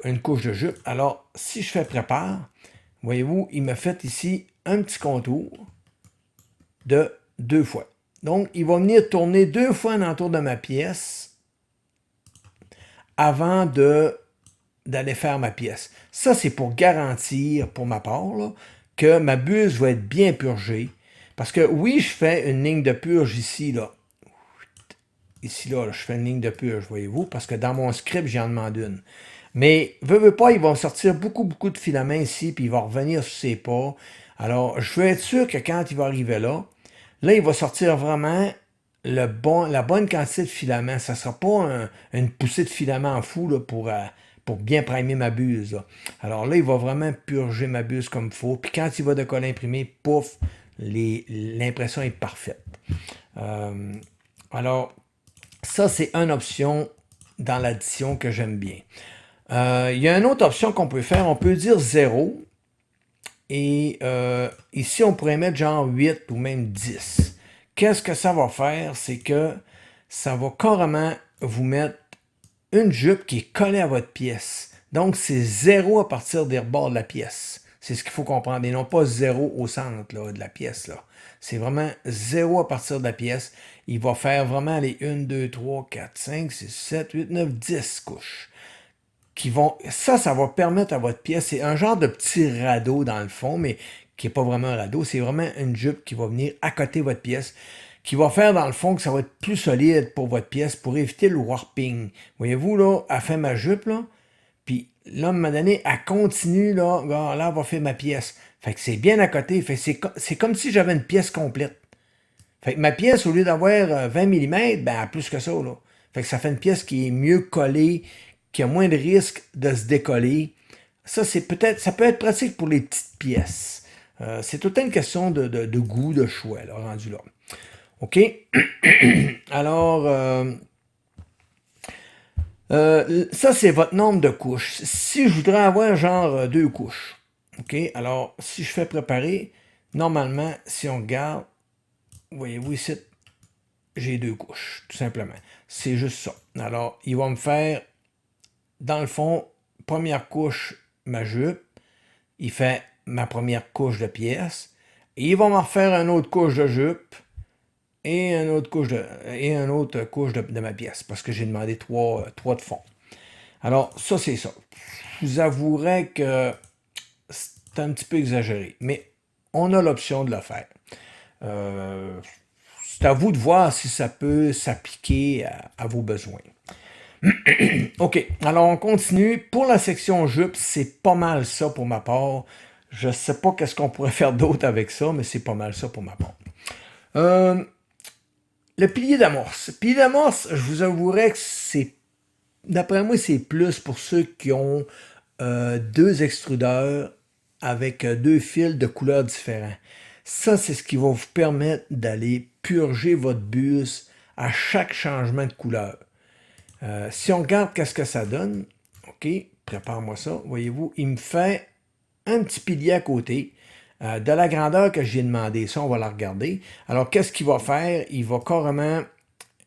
une couche de jupe, alors si je fais prépare, voyez-vous, il me fait ici un petit contour de 2 fois. Donc, il va venir tourner 2 fois l'entour de ma pièce avant d'aller faire ma pièce. Ça, c'est pour garantir, pour ma part, là, que ma buse va être bien purgée. Parce que oui, je fais une ligne de purge ici, là. Ici, là, je fais une ligne de purge, voyez-vous, parce que dans mon script, j'en demande une. Mais, veux pas, il va sortir beaucoup de filaments ici, puis il va revenir sur ses pas. Alors, je veux être sûr que quand il va arriver là, il va sortir vraiment la bonne quantité de filaments. Ça ne sera pas une poussée de filaments fou là, pour bien primer ma buse. Là. Alors là, il va vraiment purger ma buse comme il faut. Puis quand il va de coller imprimé, pouf, l'impression est parfaite. Alors, ça, c'est une option dans l'addition que j'aime bien. Il y a une autre option qu'on peut faire. On peut dire 0. Et ici, on pourrait mettre genre 8 ou même 10. Qu'est-ce que ça va faire? C'est que ça va carrément vous mettre une jupe qui est collée à votre pièce. Donc, c'est 0 à partir des rebords de la pièce. C'est ce qu'il faut comprendre. Et non pas 0 au centre là, de la pièce. C'est vraiment 0 à partir de la pièce. Il va faire vraiment les 1, 2, 3, 4, 5, 6, 7, 8, 9, 10 couches. Ça va permettre à votre pièce, c'est un genre de petit radeau dans le fond, mais qui n'est pas vraiment un radeau, c'est vraiment une jupe qui va venir à côté de votre pièce, qui va faire dans le fond que ça va être plus solide pour votre pièce, pour éviter le warping. Voyez-vous, là, elle fait ma jupe, là, puis là, à un moment donné, elle continue, là, elle va faire ma pièce. Fait que c'est bien à côté, c'est comme si j'avais une pièce complète. Fait que ma pièce, au lieu d'avoir 20 mm, ben, elle a plus que ça, là. Fait que ça fait une pièce qui est mieux collée, qui a moins de risque de se décoller. Ça peut être pratique pour les petites pièces. C'est tout une question de goût, de choix, là, rendu là. OK? Alors, ça, c'est votre nombre de couches. Si je voudrais avoir genre 2 couches, OK? Alors, si je fais préparer, normalement, si on regarde, voyez-vous ici, j'ai 2 couches, tout simplement. C'est juste ça. Alors, il va me faire dans le fond, première couche, ma jupe. Il fait ma première couche de pièce. Et il va m'en refaire une autre couche de jupe et une autre couche de ma pièce. Parce que j'ai demandé 3 de fond. Alors, ça, c'est ça. Je vous avouerai que c'est un petit peu exagéré. Mais on a l'option de le faire. C'est à vous de voir si ça peut s'appliquer à vos besoins. OK, alors on continue. Pour la section jupe, c'est pas mal ça pour ma part. Je sais pas qu'est-ce qu'on pourrait faire d'autre avec ça, mais c'est pas mal ça pour ma part. Le pilier d'amorce. Le pilier d'amorce, je vous avouerai que d'après moi, c'est plus pour ceux qui ont 2 extrudeurs avec 2 fils de couleurs différents. Ça, c'est ce qui va vous permettre d'aller purger votre buse à chaque changement de couleur. Si on regarde qu'est-ce que ça donne, OK, prépare-moi ça, voyez-vous, il me fait un petit pilier à côté de la grandeur que j'ai demandé. Ça, on va la regarder. Alors, qu'est-ce qu'il va faire? Il va carrément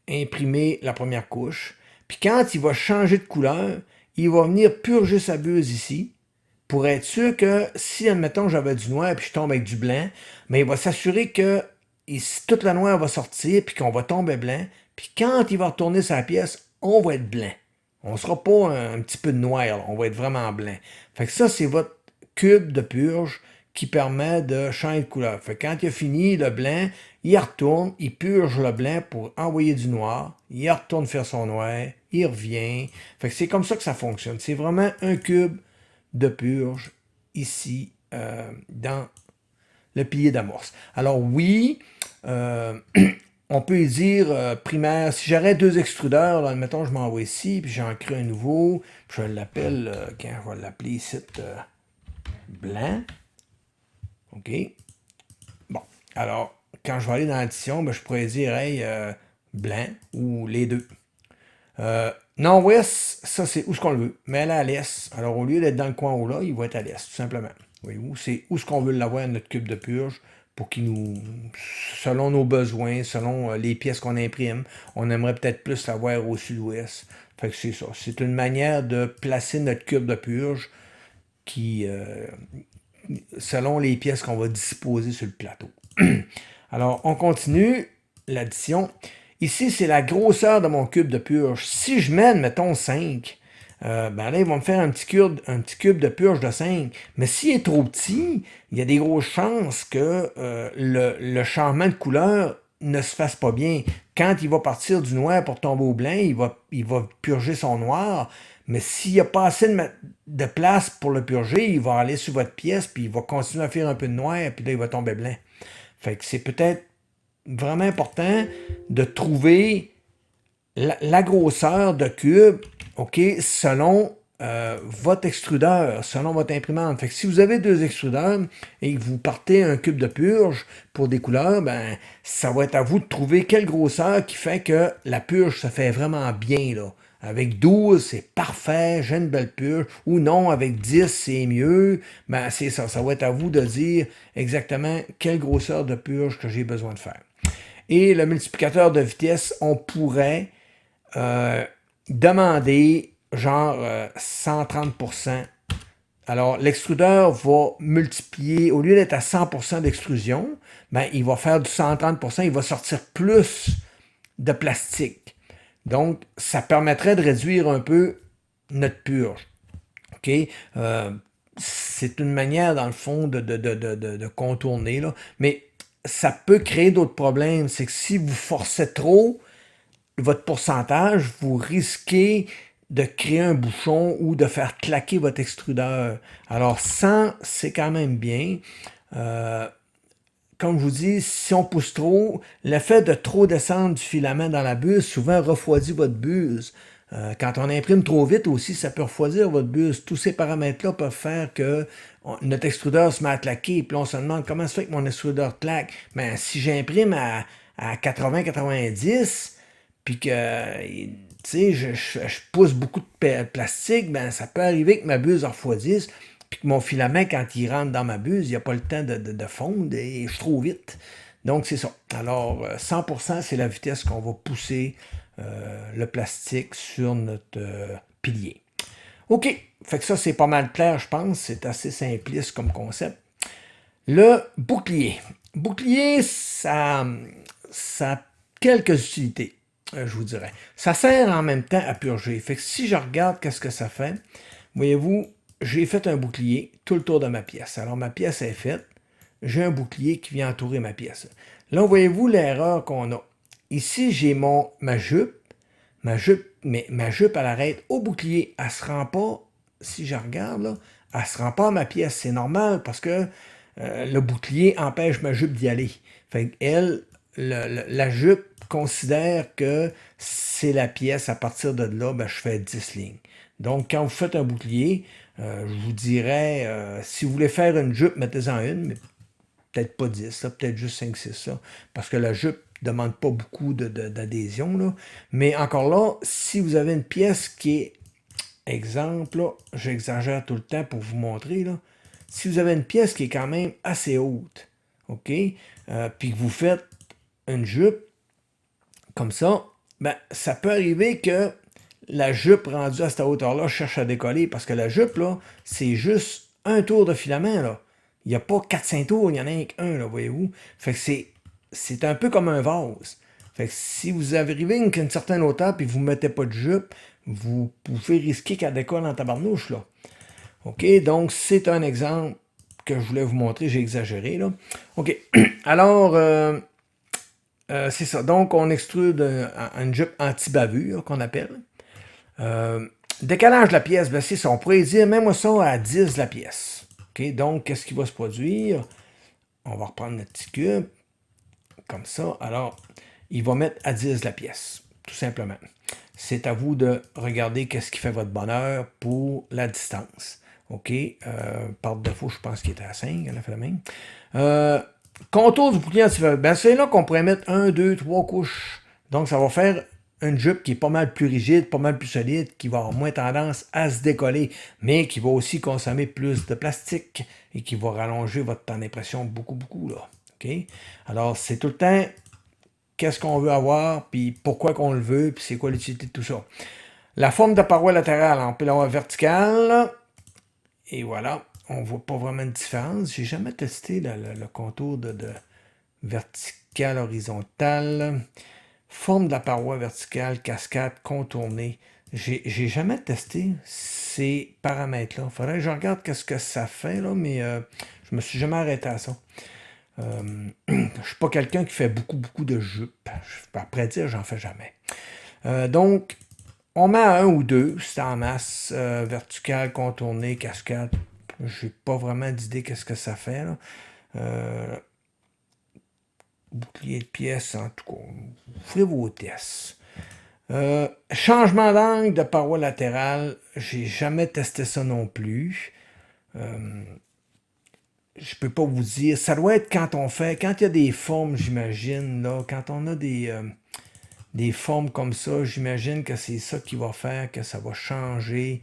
imprimer la première couche. Puis quand il va changer de couleur, il va venir purger sa buse ici pour être sûr que si, admettons, j'avais du noir puis je tombe avec du blanc, mais il va s'assurer que toute la noire va sortir puis qu'on va tomber blanc. Puis quand il va retourner sa pièce, on va être blanc. On ne sera pas un petit peu de noir, là. On va être vraiment blanc. Fait que ça, c'est votre cube de purge qui permet de changer de couleur. Fait que quand il a fini le blanc, il retourne, il purge le blanc pour envoyer du noir, il retourne faire son noir, il revient. Fait que c'est comme ça que ça fonctionne. C'est vraiment un cube de purge ici dans le pilier d'amorce. Alors oui, on peut dire primaire. Si j'aurais deux extrudeurs, là, admettons, je m'envoie ici, puis j'en crée un nouveau, puis je l'appelle, je vais l'appeler ici blanc. OK. Bon. Alors, quand je vais aller dans l'addition, ben, je pourrais dire, hey, blanc ou les deux. Nord-ouest, ça c'est où ce qu'on le veut. Mais elle est à l'est. Alors, au lieu d'être dans le coin haut là, il va être à l'est, tout simplement. Voyez-vous, c'est où ce qu'on veut l'avoir, notre cube de purge, pour qu'il nous, selon nos besoins, selon les pièces qu'on imprime, on aimerait peut-être plus l'avoir au sud-ouest. Fait que c'est ça. C'est une manière de placer notre cube de purge qui, selon les pièces qu'on va disposer sur le plateau. Alors, on continue l'addition. Ici, c'est la grosseur de mon cube de purge. Si je mène, mettons, 5, ben là, ils vont me faire un petit cube de purge de 5. Mais s'il est trop petit, il y a des grosses chances que le changement de couleur ne se fasse pas bien. Quand il va partir du noir pour tomber au blanc, il va purger son noir. Mais s'il n'y a pas assez de place pour le purger, il va aller sur votre pièce, puis il va continuer à faire un peu de noir, puis là, il va tomber blanc. Fait que c'est peut-être vraiment important de trouver la grosseur de cube, OK, selon votre extrudeur, selon votre imprimante. Fait que si vous avez deux extrudeurs et que vous partez un cube de purge pour des couleurs, ben ça va être à vous de trouver quelle grosseur qui fait que la purge se fait vraiment bien, là. Avec 12, c'est parfait, j'ai une belle purge. Ou non, avec 10, c'est mieux. Ben, c'est ça. Ça va être à vous de dire exactement quelle grosseur de purge que j'ai besoin de faire. Et le multiplicateur de vitesse, on pourrait demander genre 130%. Alors, l'extrudeur va multiplier, au lieu d'être à 100% d'extrusion, ben, il va faire du 130%, il va sortir plus de plastique. Donc, ça permettrait de réduire un peu notre purge. OK? C'est une manière, dans le fond, de contourner, là. Mais ça peut créer d'autres problèmes. C'est que si vous forcez trop votre pourcentage, vous risquez de créer un bouchon ou de faire claquer votre extrudeur. Alors, 100, c'est quand même bien. Comme je vous dis, si on pousse trop, l'effet de trop descendre du filament dans la buse souvent refroidit votre buse. Quand on imprime trop vite aussi, ça peut refroidir votre buse. Tous ces paramètres-là peuvent faire que notre extrudeur se met à claquer. Puis là, on se demande comment ça fait que mon extrudeur claque. Ben, si j'imprime à 80-90, puis que je pousse beaucoup de plastique, ben, ça peut arriver que ma buse refroidisse. Puis que mon filament, quand il rentre dans ma buse, il n'a pas le temps de fondre et je trop vite. Donc, c'est ça. Alors, 100%, c'est la vitesse qu'on va pousser le plastique sur notre pilier. OK. Fait que ça, c'est pas mal clair, je pense. C'est assez simpliste comme concept. Le bouclier. Bouclier, ça a quelques utilités, je vous dirais. Ça sert en même temps à purger. Fait que si je regarde qu'est-ce que ça fait, voyez-vous, j'ai fait un bouclier tout le tour de ma pièce. Alors, ma pièce est faite. J'ai un bouclier qui vient entourer ma pièce. Là, voyez-vous l'erreur qu'on a. Ici, j'ai ma jupe. Mais ma jupe, elle arrête au bouclier. Elle ne se rend pas, si je regarde, là, elle ne se rend pas à ma pièce. C'est normal parce que le bouclier empêche ma jupe d'y aller. Fait qu'elle, la jupe considère que c'est la pièce. À partir de là, ben, je fais 10 lignes. Donc, quand vous faites un bouclier, je vous dirais, si vous voulez faire une jupe, mettez-en une, mais peut-être pas 10, peut-être juste 5-6, là, parce que la jupe ne demande pas beaucoup d'adhésion. Là. Mais encore là, si vous avez une pièce qui est, exemple, là, j'exagère tout le temps pour vous montrer, là, si vous avez une pièce qui est quand même assez haute, OK, puis que vous faites une jupe comme ça, ben, ça peut arriver que la jupe rendue à cette hauteur-là cherche à décoller, parce que la jupe, là, c'est juste un tour de filament, là. Il n'y a pas 4-5 tours, il y en a qu'un, là, voyez-vous. Fait que c'est un peu comme un vase. Fait que si vous arrivez à une certaine hauteur et vous ne mettez pas de jupe, vous pouvez risquer qu'elle décolle en tabarnouche, là. OK, donc c'est un exemple que je voulais vous montrer, j'ai exagéré, là. OK, alors, c'est ça. Donc, on extrude une jupe anti-bavure, qu'on appelle. Décalage de la pièce, ben c'est ça. On pourrait dire même ça à 10 la pièce. OK, donc, qu'est-ce qui va se produire? On va reprendre notre petit cube, comme ça. Alors, il va mettre à 10 la pièce, tout simplement. C'est à vous de regarder qu'est-ce qui fait votre bonheur pour la distance. OK, par défaut, je pense qu'il était à 5, elle a fait la même. Contour du bouclier anti-bavure, ben c'est là qu'on pourrait mettre 1, 2, 3 couches. Donc, ça va faire une jupe qui est pas mal plus rigide, pas mal plus solide, qui va avoir moins tendance à se décoller, mais qui va aussi consommer plus de plastique et qui va rallonger votre temps d'impression beaucoup, beaucoup, là. OK? Alors, c'est tout le temps qu'est-ce qu'on veut avoir, puis pourquoi qu'on le veut, puis c'est quoi l'utilité de tout ça. La forme de paroi latérale, on peut l'avoir verticale, et voilà, on voit pas vraiment de différence. J'ai jamais testé le contour de vertical, horizontal. Forme de la paroi verticale, cascade, contournée. J'ai jamais testé ces paramètres-là. Il faudrait que je regarde qu'est-ce que ça fait, là, mais je me suis jamais arrêté à ça. Je suis pas quelqu'un qui fait beaucoup de jupes. Après dire, j'en fais jamais. Donc, on met à 1 ou 2, c'est en masse, verticale, contournée, cascade. J'ai pas vraiment d'idée qu'est-ce que ça fait, là. Bouclier de pièces, en tout cas, vous ferez vos tests. Changement d'angle de paroi latérale, j'ai jamais testé ça non plus. Je peux pas vous dire. Ça doit être quand il y a des formes, j'imagine, là, quand on a des formes comme ça, j'imagine que c'est ça qui va faire que ça va changer.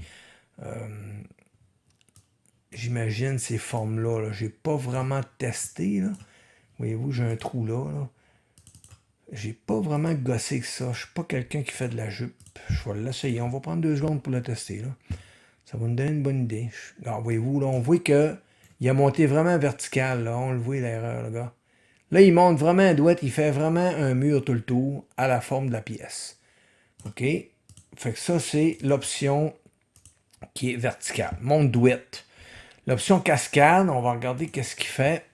J'imagine ces formes-là. Là. J'ai pas vraiment testé, là. Voyez-vous, j'ai un trou là. J'ai pas vraiment gossé que ça. Je suis pas quelqu'un qui fait de la jupe. Je vais l'essayer. On va prendre 2 secondes pour le tester. Là. Ça va nous donner une bonne idée. Alors, voyez-vous, là, on voit que il a monté vraiment vertical. Là. On le voit, l'erreur, le gars. Là, il monte vraiment un douette. Il fait vraiment un mur tout le tour à la forme de la pièce. OK? Fait que ça, c'est l'option qui est verticale. Monte douette. L'option cascade, on va regarder qu'est-ce qu'il fait.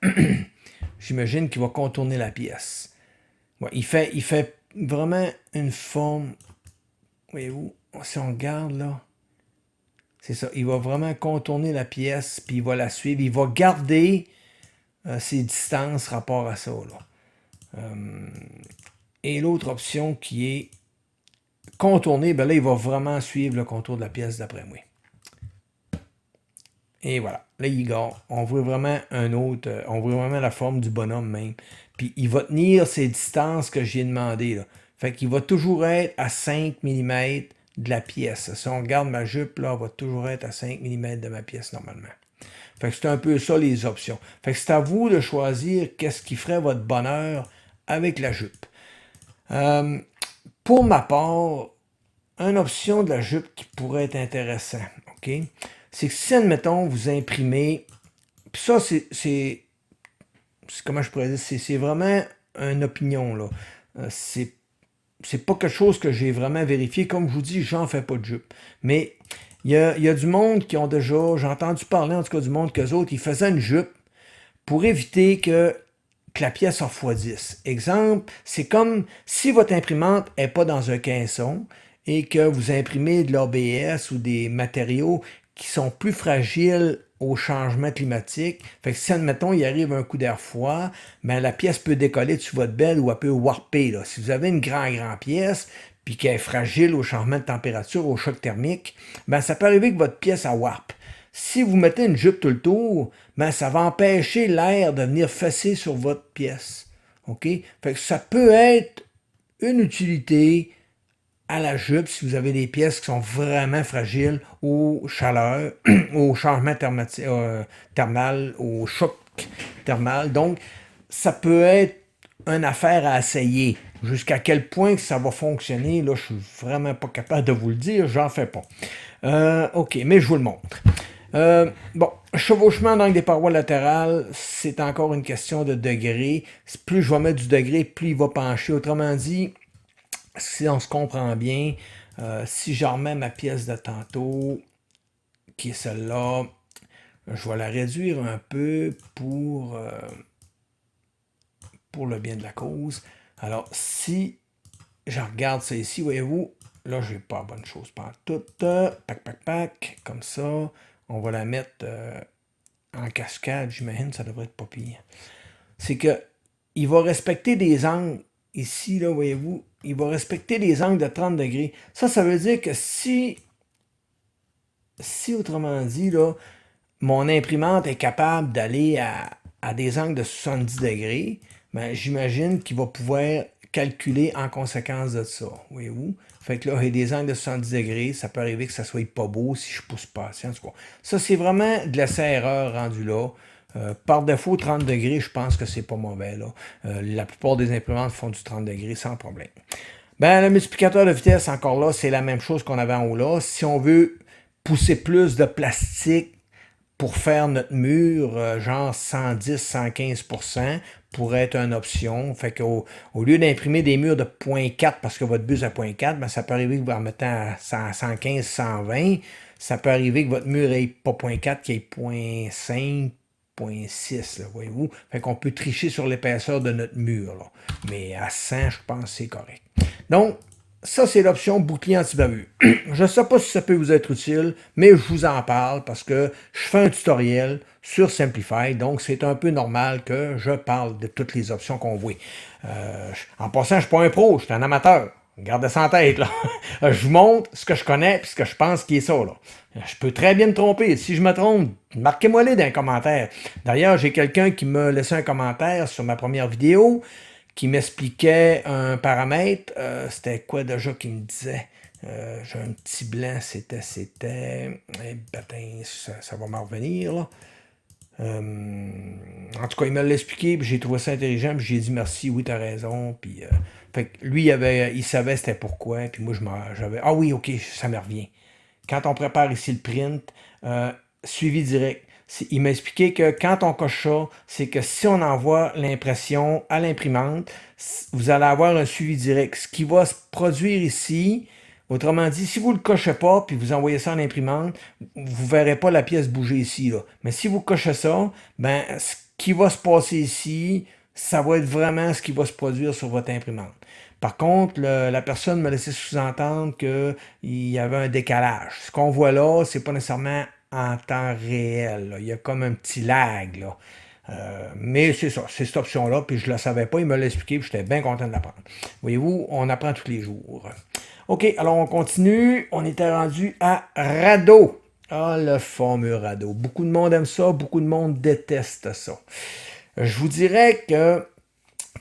J'imagine qu'il va contourner la pièce. Ouais, il fait vraiment une forme. Voyez-vous, si on regarde là, c'est ça. Il va vraiment contourner la pièce, puis il va la suivre. Il va garder ses distances rapport à ça. Là. Et l'autre option qui est contourner, ben là, il va vraiment suivre le contour de la pièce d'après moi. Et voilà. Là, il gare. On voit vraiment on voit vraiment la forme du bonhomme même. Puis il va tenir ses distances que j'ai demandé. Là. Fait qu'il va toujours être à 5 mm de la pièce. Si on regarde ma jupe, là, elle va toujours être à 5 mm de ma pièce normalement. Fait que c'est un peu ça les options. Fait que c'est à vous de choisir qu'est-ce qui ferait votre bonheur avec la jupe. Pour ma part, une option de la jupe qui pourrait être intéressant, OK? C'est que si, admettons, vous imprimez, puis ça, c'est comment je pourrais dire, c'est vraiment une opinion, là. C'est pas quelque chose que j'ai vraiment vérifié. Comme je vous dis, j'en fais pas de jupe. Mais il y a du monde qui ont déjà, j'ai entendu parler en tout cas du monde qu'eux autres, ils faisaient une jupe pour éviter que la pièce refroidisse. Exemple, c'est comme si votre imprimante n'est pas dans un caisson et que vous imprimez de l'ABS ou des matériaux qui sont plus fragiles au changement climatique. Fait que si, admettons, il arrive un coup d'air froid, ben, la pièce peut décoller dessus votre belle ou elle peut warper. Là. Si vous avez une grande pièce, puis qu'elle est fragile au changement de température, au choc thermique, ben, ça peut arriver que votre pièce a warp. Si vous mettez une jupe tout le tour, ben, ça va empêcher l'air de venir fesser sur votre pièce. OK? Fait que ça peut être une utilité à la jupe si vous avez des pièces qui sont vraiment fragiles aux chaleurs, au changement thermal, au choc thermal. Donc, ça peut être une affaire à essayer. Jusqu'à quel point ça va fonctionner, là, je suis vraiment pas capable de vous le dire, j'en fais pas. OK, mais je vous le montre. Bon, chevauchement d'angle des parois latérales, c'est encore une question de degré. Plus je vais mettre du degré, plus il va pencher. Autrement dit, si on se comprend bien, si je remets ma pièce de tantôt, qui est celle-là, je vais la réduire un peu pour le bien de la cause. Alors, si je regarde ça ici, voyez-vous, là, je n'ai pas la bonne chose par tout. Pac, comme ça. On va la mettre en cascade, j'imagine, ça devrait être pas pire. C'est que il va respecter des angles, ici, là, voyez-vous, il va respecter des angles de 30 degrés. Ça veut dire que si autrement dit, là, mon imprimante est capable d'aller à des angles de 70 degrés, ben, j'imagine qu'il va pouvoir calculer en conséquence de ça, voyez-vous? Fait que là, il y a des angles de 70 degrés, ça peut arriver que ça soit pas beau si je pousse pas. En tout cas, ça, c'est vraiment de l'essai-erreur rendu là. Par défaut, 30 degrés, je pense que c'est pas mauvais, là. La plupart des imprimantes font du 30 degrés sans problème. Ben, le multiplicateur de vitesse, encore là, c'est la même chose qu'on avait en haut là. Si on veut pousser plus de plastique pour faire notre mur, genre 110-115%, pourrait être une option. Fait qu'au lieu d'imprimer des murs de 0.4 parce que votre bus est à 0.4, ben ça peut arriver que vous en mettant à 115, 120, ça peut arriver que votre mur ait pas 0.4, qu'il ait 0.5, 0.6, voyez-vous. Fait qu'on peut tricher sur l'épaisseur de notre mur, là. Mais à 100, je pense que c'est correct. Donc, ça, c'est l'option bouclier anti-bavure. Je ne sais pas si ça peut vous être utile, mais je vous en parle parce que je fais un tutoriel sur Simplify, donc c'est un peu normal que je parle de toutes les options qu'on voit. En passant, je ne suis pas un pro, je suis un amateur. Gardez ça en tête, là. Je vous montre ce que je connais et ce que je pense qui est ça, là. Je peux très bien me tromper. Si je me trompe, marquez-moi-les dans les commentaires. D'ailleurs, j'ai quelqu'un qui m'a laissé un commentaire sur ma première vidéo qui m'expliquait un paramètre. C'était quoi déjà qu'il me disait? J'ai un petit blanc, c'était... ça va m'en revenir, là. En tout cas, il me l'a expliqué, puis j'ai trouvé ça intelligent, puis j'ai dit merci, oui, t'as raison. Puis, fait que lui, il savait c'était pourquoi, puis moi, j'avais... Ah oui, ok, ça me revient. Quand on prépare ici le print, suivi direct, il m'a expliqué que quand on coche ça, c'est que si on envoie l'impression à l'imprimante, vous allez avoir un suivi direct. Ce qui va se produire ici, autrement dit, si vous ne le cochez pas, puis vous envoyez ça à l'imprimante, vous ne verrez pas la pièce bouger ici, là. Mais si vous cochez ça, ben, ce qui va se passer ici, ça va être vraiment ce qui va se produire sur votre imprimante. Par contre, la personne m'a laissé sous-entendre qu'il y avait un décalage. Ce qu'on voit là, c'est pas nécessairement en temps réel, là. Il y a comme un petit lag, là. Mais c'est ça, c'est cette option-là, puis je ne la savais pas, il me l'a expliqué, puis j'étais bien content de l'apprendre. Voyez-vous, on apprend tous les jours. OK, alors on continue. On était rendu à radeau. Ah, le fameux radeau. Beaucoup de monde aime ça, beaucoup de monde déteste ça. Je vous dirais que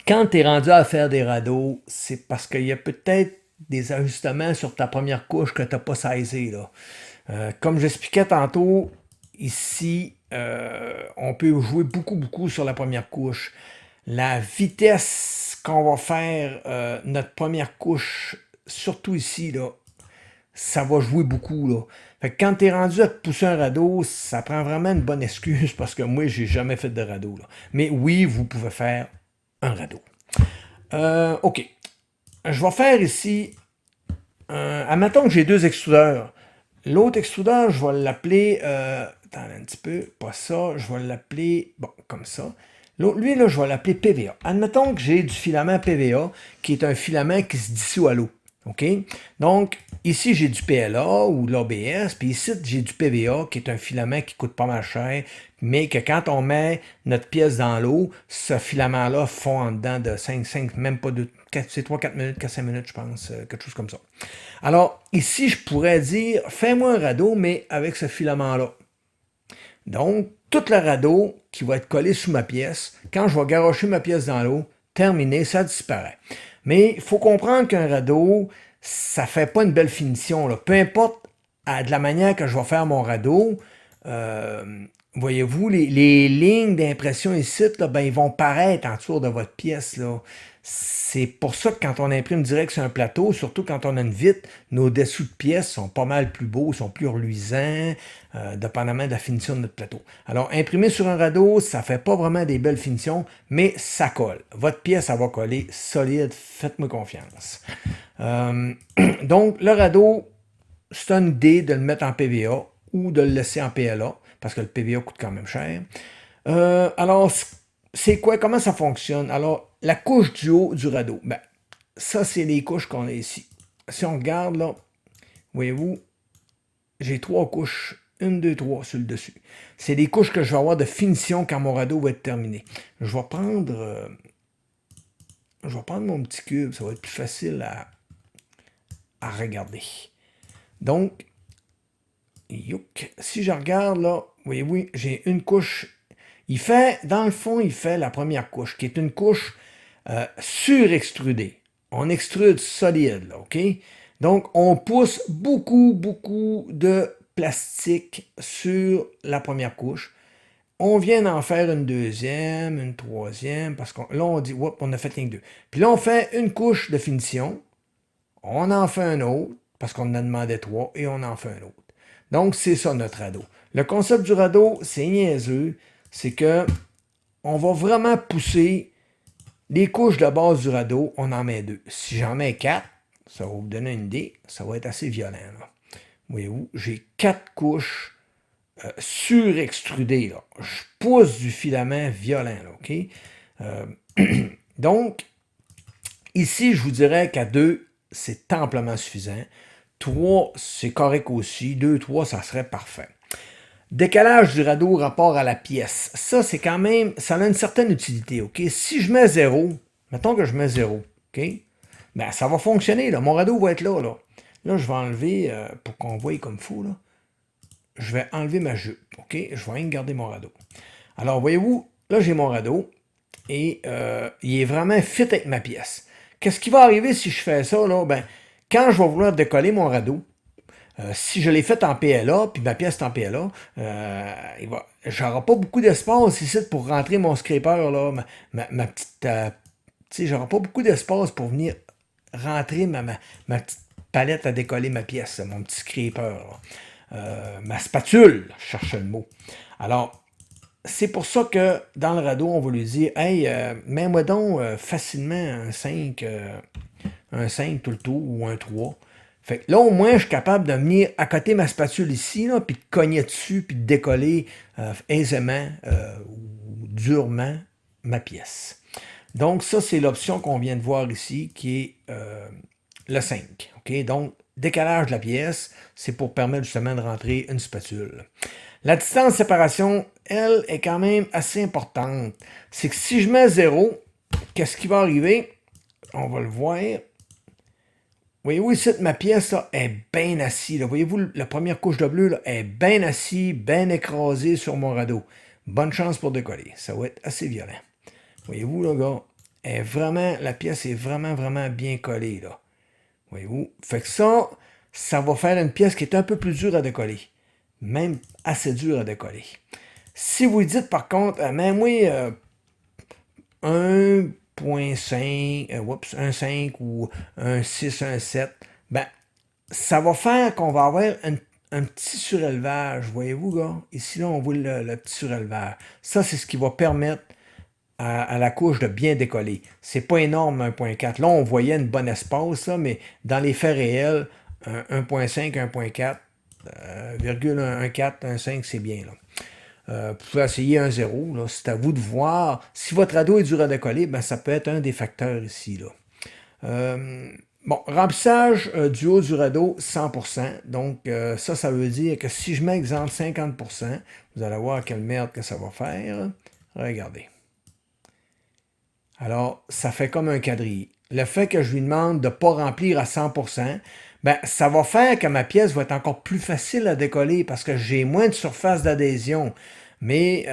quand tu es rendu à faire des radeaux, c'est parce qu'il y a peut-être des ajustements sur ta première couche que tu n'as pas saisi, là. Comme j'expliquais tantôt, ici, on peut jouer beaucoup sur la première couche. La vitesse qu'on va faire notre première couche, surtout ici, là, ça va jouer beaucoup, là. Fait que quand tu es rendu à te pousser un radeau, ça prend vraiment une bonne excuse parce que moi, j'ai jamais fait de radeau, là. Mais oui, vous pouvez faire un radeau. OK. Je vais faire ici, admettons que j'ai deux extrudeurs. L'autre extrudeur, je vais l'appeler, attends un petit peu, pas ça, je vais l'appeler, bon, comme ça. Lui, là, je vais l'appeler PVA. Admettons que j'ai du filament PVA, qui est un filament qui se dissout à l'eau. OK? Donc, ici, j'ai du PLA ou de l'ABS, puis ici, j'ai du PVA, qui est un filament qui coûte pas mal cher, mais que quand on met notre pièce dans l'eau, ce filament-là fond en dedans de 5 même pas de 3-4 minutes, 4-5 minutes, je pense, quelque chose comme ça. Alors, ici, je pourrais dire, fais-moi un radeau, mais avec ce filament-là. Donc, tout le radeau qui va être collé sous ma pièce, quand je vais garrocher ma pièce dans l'eau, terminé, ça disparaît. Mais il faut comprendre qu'un radeau, ça fait pas une belle finition, là. Peu importe de la manière que je vais faire mon radeau, voyez-vous, les lignes d'impression ici, là, ben, ils vont paraître en dessous de votre pièce, là. C'est pour ça que quand on imprime direct sur un plateau, surtout quand on a une vitre, nos dessous de pièces sont pas mal plus beaux, sont plus reluisants, dépendamment de la finition de notre plateau. Alors, imprimer sur un radeau, ça fait pas vraiment des belles finitions, mais ça colle. Votre pièce, ça va coller solide, faites-moi confiance. Donc, le radeau, c'est une idée de le mettre en PVA ou de le laisser en PLA, parce que le PVA coûte quand même cher. Alors, c'est quoi? Comment ça fonctionne? Alors, la couche du haut du radeau. Ben, ça, c'est les couches qu'on a ici. Si on regarde, là, voyez-vous, j'ai 3 couches. 1, 2, 3 sur le dessus. C'est des couches que je vais avoir de finition quand mon radeau va être terminé. Je vais prendre mon petit cube. Ça va être plus facile à regarder. Donc, si je regarde, là, voyez-vous, j'ai une couche. Dans le fond, il fait la première couche, qui est une couche surextrudée. On extrude solide, là, OK? Donc, on pousse beaucoup, beaucoup de plastique sur la première couche. On vient d'en faire une deuxième, une troisième, parce que là, on dit, oups, on a fait rien que 2. Puis là, on fait une couche de finition. On en fait un autre, parce qu'on en a demandé 3, et on en fait un autre. Donc, c'est ça notre radeau. Le concept du radeau, c'est niaiseux, c'est que on va vraiment pousser les couches de base du radeau, on en met 2. Si j'en mets 4, ça va vous donner une idée, ça va être assez violent. Là. Voyez-vous, j'ai 4 couches surextrudées. Là. Je pousse du filament violent. Là, OK? Donc, ici, je vous dirais qu'à 2, c'est amplement suffisant. 3, c'est correct aussi. 2, 3, ça serait parfait. Décalage du radeau rapport à la pièce. Ça, c'est quand même, ça a une certaine utilité, OK? Si je mets 0, mettons que je mets 0, OK? Ben, ça va fonctionner, là. Mon radeau va être là, là. Là, je vais enlever, pour qu'on voie comme fou, là. Je vais enlever ma jupe, OK? Je vais rien garder mon radeau. Alors, voyez-vous, là, j'ai mon radeau et il est vraiment fit avec ma pièce. Qu'est-ce qui va arriver si je fais ça, là? Ben, quand je vais vouloir décoller mon radeau, si je l'ai fait en PLA, puis ma pièce est en PLA, j'aurai pas beaucoup d'espace ici pour rentrer mon scraper, là, ma petite... tu sais, j'aurai pas beaucoup d'espace pour venir rentrer ma petite palette à décoller ma pièce, mon petit scraper. Ma spatule, je cherche le mot. Alors, c'est pour ça que dans le radeau, on va lui dire, hey, mets-moi donc facilement un 5 tout le tour, ou un 3. Fait que là, au moins, je suis capable de venir à côté de ma spatule ici, là, puis de cogner dessus, puis de décoller aisément ou durement ma pièce. Donc, ça, c'est l'option qu'on vient de voir ici, qui est le 5. OK? Donc, décalage de la pièce, c'est pour permettre justement de rentrer une spatule. La distance de séparation, elle, est quand même assez importante. C'est que si je mets 0, qu'est-ce qui va arriver? On va le voir. Voyez-vous ici, ma pièce là, est bien assise. Voyez-vous, la première couche de bleu là, est bien assise, bien écrasée sur mon radeau. Bonne chance pour décoller. Ça va être assez violent. Voyez-vous, là, gars, la pièce est vraiment, vraiment bien collée, là. Voyez-vous? Fait que ça va faire une pièce qui est un peu plus dure à décoller. Même assez dure à décoller. Si vous dites, par contre, même moi, 1.5, un 5 ou un 6, un 7, ben, ça va faire qu'on va avoir un petit surélevage. Voyez-vous, gars? Ici, là, on voit le petit surélevage. Ça, c'est ce qui va permettre à la couche de bien décoller. C'est pas énorme, 1.4. Là, on voyait une bonne espace, là, mais dans les faits réels, 1.5, 1.4, 1.4, 1.5, c'est bien, là. Vous pouvez essayer un 0, là. C'est à vous de voir. Si votre radeau est dur à décoller, ben, ça peut être un des facteurs ici, là. Bon, remplissage du haut du radeau, 100%. Donc, ça veut dire que si je mets, exemple, 50%, vous allez voir quelle merde que ça va faire. Regardez. Alors, ça fait comme un quadrille. Le fait que je lui demande de ne pas remplir à 100%, ben, ça va faire que ma pièce va être encore plus facile à décoller parce que j'ai moins de surface d'adhésion. Mais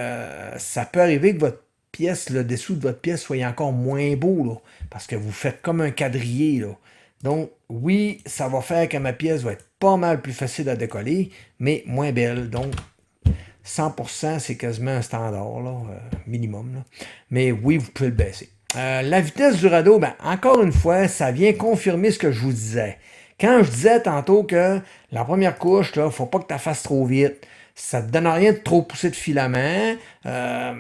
ça peut arriver que votre pièce, le dessous de votre pièce soit encore moins beau, là, parce que vous faites comme un quadrillé. Là. Donc, oui, ça va faire que ma pièce va être pas mal plus facile à décoller, mais moins belle. Donc, 100%, c'est quasiment un standard, là, minimum. Là. Mais oui, vous pouvez le baisser. La vitesse du radeau, ben, encore une fois, ça vient confirmer ce que je vous disais. Quand je disais tantôt que la première couche, il ne faut pas que tu la fasses trop vite. Ça ne te donne rien de trop pousser de filament. Ça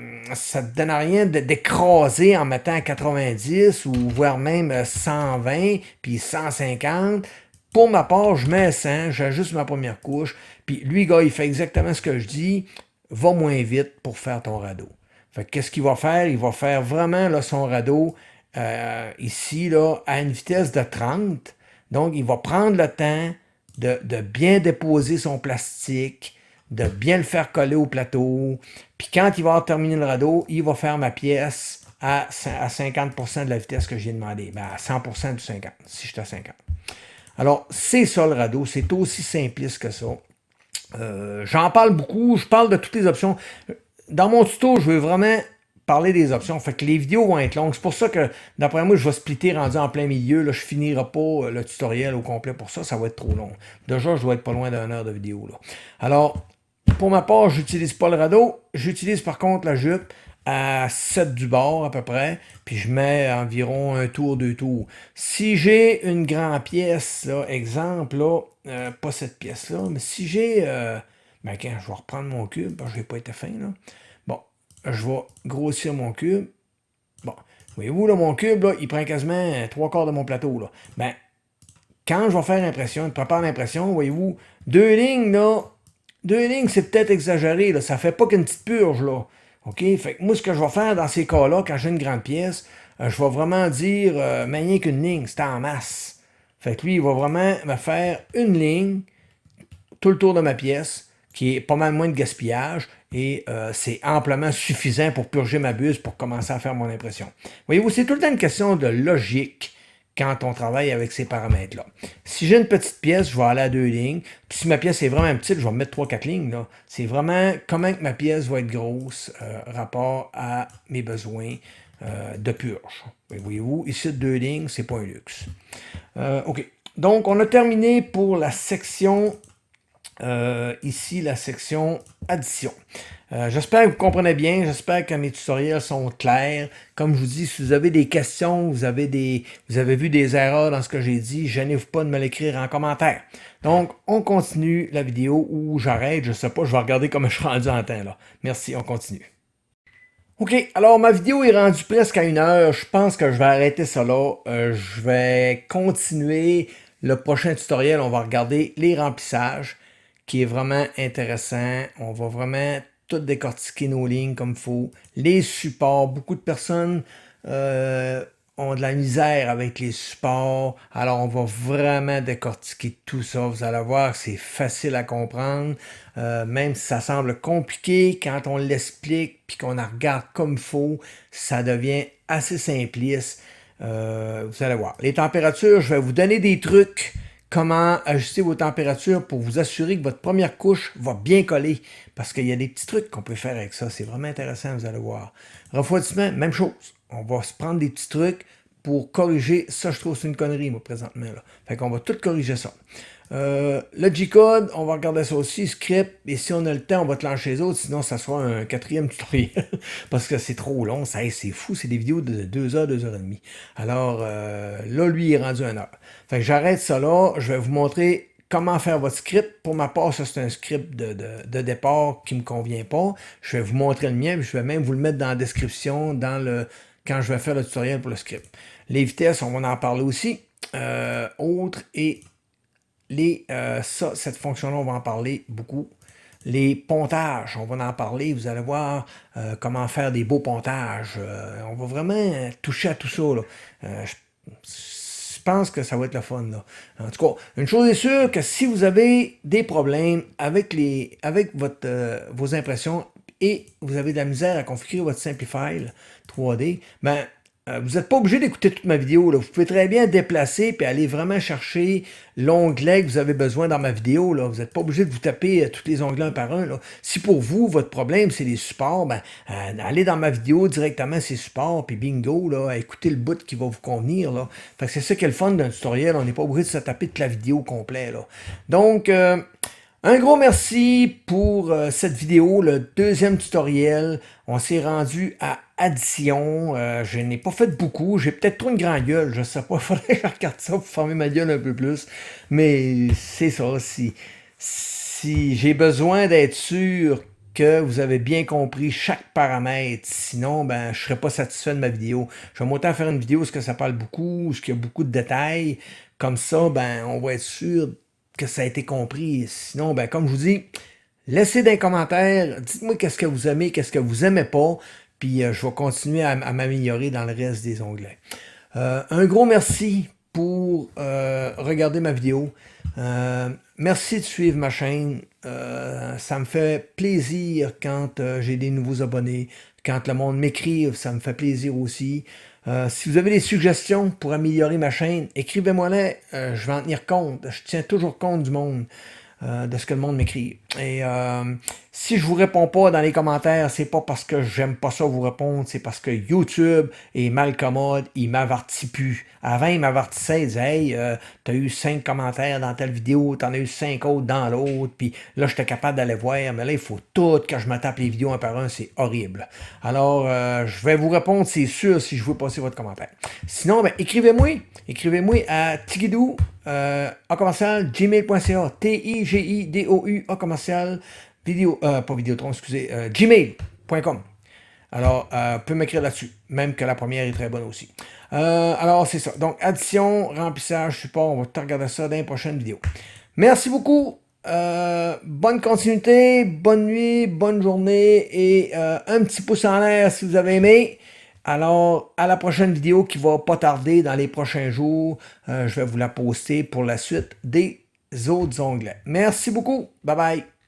ne te donne rien d'écraser en mettant 90 ou voire même 120 puis 150. Pour ma part, je mets 100, j'ajuste ma première couche. Puis lui, gars, il fait exactement ce que je dis. Va moins vite pour faire ton radeau. Fait que qu'est-ce qu'il va faire? Il va faire vraiment là, son radeau ici là, à une vitesse de 30. Donc, il va prendre le temps de bien déposer son plastique, de bien le faire coller au plateau. Puis quand il va avoir terminé le radeau, il va faire ma pièce à 50% de la vitesse que j'ai demandé. Ben, à 100% du 50, si je suis à 50. Alors, c'est ça le radeau, c'est aussi simpliste que ça. J'en parle beaucoup, je parle de toutes les options. Dans mon tuto, je veux vraiment parler des options. Fait que les vidéos vont être longues. C'est pour ça que, d'après moi, je vais splitter rendu en plein milieu. Là, je ne finirai pas le tutoriel au complet pour ça. Ça va être trop long. Déjà, je dois être pas loin d'une heure de vidéo. Là. Alors, pour ma part, j'utilise pas le radeau. J'utilise par contre la jupe à 7 du bord à peu près. Puis je mets environ un tour, deux tours. Si j'ai une grande pièce, là, exemple, là, pas cette pièce-là, mais si j'ai... ben quand je vais reprendre mon cube, parce que je n'ai pas été fin, là. Bon, je vais grossir mon cube. Bon, voyez-vous, là, mon cube, là, il prend quasiment 3/4 de mon plateau, là. Ben, quand je vais faire l'impression, je prépare l'impression, voyez-vous, deux lignes, là, deux lignes, c'est peut-être exagéré, là. Ça fait pas qu'une petite purge, là. OK? Fait que moi, ce que je vais faire dans ces cas-là, quand j'ai une grande pièce, je vais vraiment dire, manier qu'une ligne, c'est en masse. Fait que lui, il va vraiment me faire une ligne, tout le tour de ma pièce, qui est pas mal moins de gaspillage, et c'est amplement suffisant pour purger ma buse pour commencer à faire mon impression. Voyez-vous, c'est tout le temps une question de logique quand on travaille avec ces paramètres-là. Si j'ai une petite pièce, je vais aller à deux lignes. Puis si ma pièce est vraiment petite, je vais mettre 3-4 lignes. C'est vraiment comment que ma pièce va être grosse rapport à mes besoins de purge. Voyez-vous, ici, deux lignes, c'est pas un luxe. OK. Donc, on a terminé pour la section ici, la section addition. J'espère que vous comprenez bien, j'espère que mes tutoriels sont clairs. Comme je vous dis, si vous avez des questions, vous avez vu des erreurs dans ce que j'ai dit, gênez-vous pas de me l'écrire en commentaire. Donc, on continue la vidéo où j'arrête, je sais pas, je vais regarder comment je suis rendu en temps là. Merci, on continue. OK, alors ma vidéo est rendue presque à 1 heure. Je pense que je vais arrêter ça là. Je vais continuer le prochain tutoriel. On va regarder les remplissages, qui est vraiment intéressant. On va vraiment tout décortiquer nos lignes comme il faut. Les supports, beaucoup de personnes ont de la misère avec les supports. Alors, on va vraiment décortiquer tout ça. Vous allez voir, c'est facile à comprendre. Même si ça semble compliqué, quand on l'explique puis qu'on la regarde comme il faut, ça devient assez simpliste. Vous allez voir. Les températures, je vais vous donner des trucs. Comment ajuster vos températures pour vous assurer que votre première couche va bien coller. Parce qu'il y a des petits trucs qu'on peut faire avec ça. C'est vraiment intéressant, vous allez voir. Refroidissement, même chose. On va se prendre des petits trucs pour corriger. Ça, je trouve que c'est une connerie, moi, présentement. Là. Fait qu'on va tout corriger ça. Le G-code, on va regarder ça aussi, script, et si on a le temps, on va te lancer les autres, sinon ça sera un 4e tutoriel, parce que c'est trop long, c'est fou, c'est des vidéos de 2 heures, 2 heures et demie. Alors, là, lui, il est rendu 1 heure. Fait que j'arrête ça là, je vais vous montrer comment faire votre script. Pour ma part, ça, c'est un script de départ qui ne me convient pas. Je vais vous montrer le mien, puis je vais même vous le mettre dans la description, quand je vais faire le tutoriel pour le script. Les vitesses, on va en parler aussi. Autres et cette fonction-là, on va en parler beaucoup. Les pontages, on va en parler. Vous allez voir comment faire des beaux pontages. On va vraiment toucher à tout ça. Là. Je pense que ça va être le fun. Là. En tout cas, une chose est sûre, que si vous avez des problèmes avec vos impressions et vous avez de la misère à configurer votre Simplify 3D, ben, vous n'êtes pas obligé d'écouter toute ma vidéo. Là. Vous pouvez très bien déplacer et aller vraiment chercher l'onglet que vous avez besoin dans ma vidéo. Là. Vous n'êtes pas obligé de vous taper tous les onglets un par un. Là. Si pour vous, votre problème, c'est les supports, ben, allez dans ma vidéo directement, ces supports, puis bingo, là, écoutez le bout qui va vous convenir. Là. Fait que c'est ça qui est le fun d'un tutoriel. On n'est pas obligé de se taper toute la vidéo complète. Là. Donc, un gros merci pour cette vidéo, le deuxième tutoriel. On s'est rendu à addition. Je n'ai pas fait beaucoup. J'ai peut-être trop une grande gueule. Je sais pas. Il faudrait que je regarde ça pour fermer ma gueule un peu plus. Mais c'est ça. Si j'ai besoin d'être sûr que vous avez bien compris chaque paramètre, sinon ben je serais pas satisfait de ma vidéo. Je vais m'autant faire une vidéo où ce que ça parle beaucoup, où il y a beaucoup de détails. Comme ça, ben on va être sûr que ça a été compris. Sinon, ben, comme je vous dis, laissez des commentaires, dites-moi qu'est-ce que vous aimez, qu'est-ce que vous aimez pas, puis je vais continuer à m'améliorer dans le reste des onglets. Un gros merci pour regarder ma vidéo. Merci de suivre ma chaîne. Ça me fait plaisir quand j'ai des nouveaux abonnés. Quand le monde m'écrive, ça me fait plaisir aussi. Si vous avez des suggestions pour améliorer ma chaîne, écrivez-moi-les. Je vais en tenir compte. Je tiens toujours compte du monde, de ce que le monde m'écrit. Et si je vous réponds pas dans les commentaires, c'est pas parce que j'aime pas ça vous répondre, c'est parce que YouTube est mal commode, il m'avertit plus. Avant, il m'avertissait, il disait « Hey, t'as eu 5 commentaires dans telle vidéo, t'en as eu 5 autres dans l'autre, puis là, j'étais capable d'aller voir, mais là, il faut tout que je me tape les vidéos un par un, c'est horrible. » Alors, je vais vous répondre, c'est sûr, si je veux passer votre commentaire. Sinon, ben, écrivez-moi à tigidou, gmail.ca, T-I-G-I-D-O-U, vidéo, pas Vidéotron, excusez, gmail.com. Alors, vous pouvez m'écrire là-dessus, même que la première est très bonne aussi. Alors, c'est ça. Donc, addition, remplissage, support, on va tout regarder ça dans les prochaines vidéos. Merci beaucoup. Bonne continuité, bonne nuit, bonne journée et un petit pouce en l'air si vous avez aimé. Alors, à la prochaine vidéo qui va pas tarder dans les prochains jours. Je vais vous la poster pour la suite des autres onglets. Merci beaucoup. Bye bye.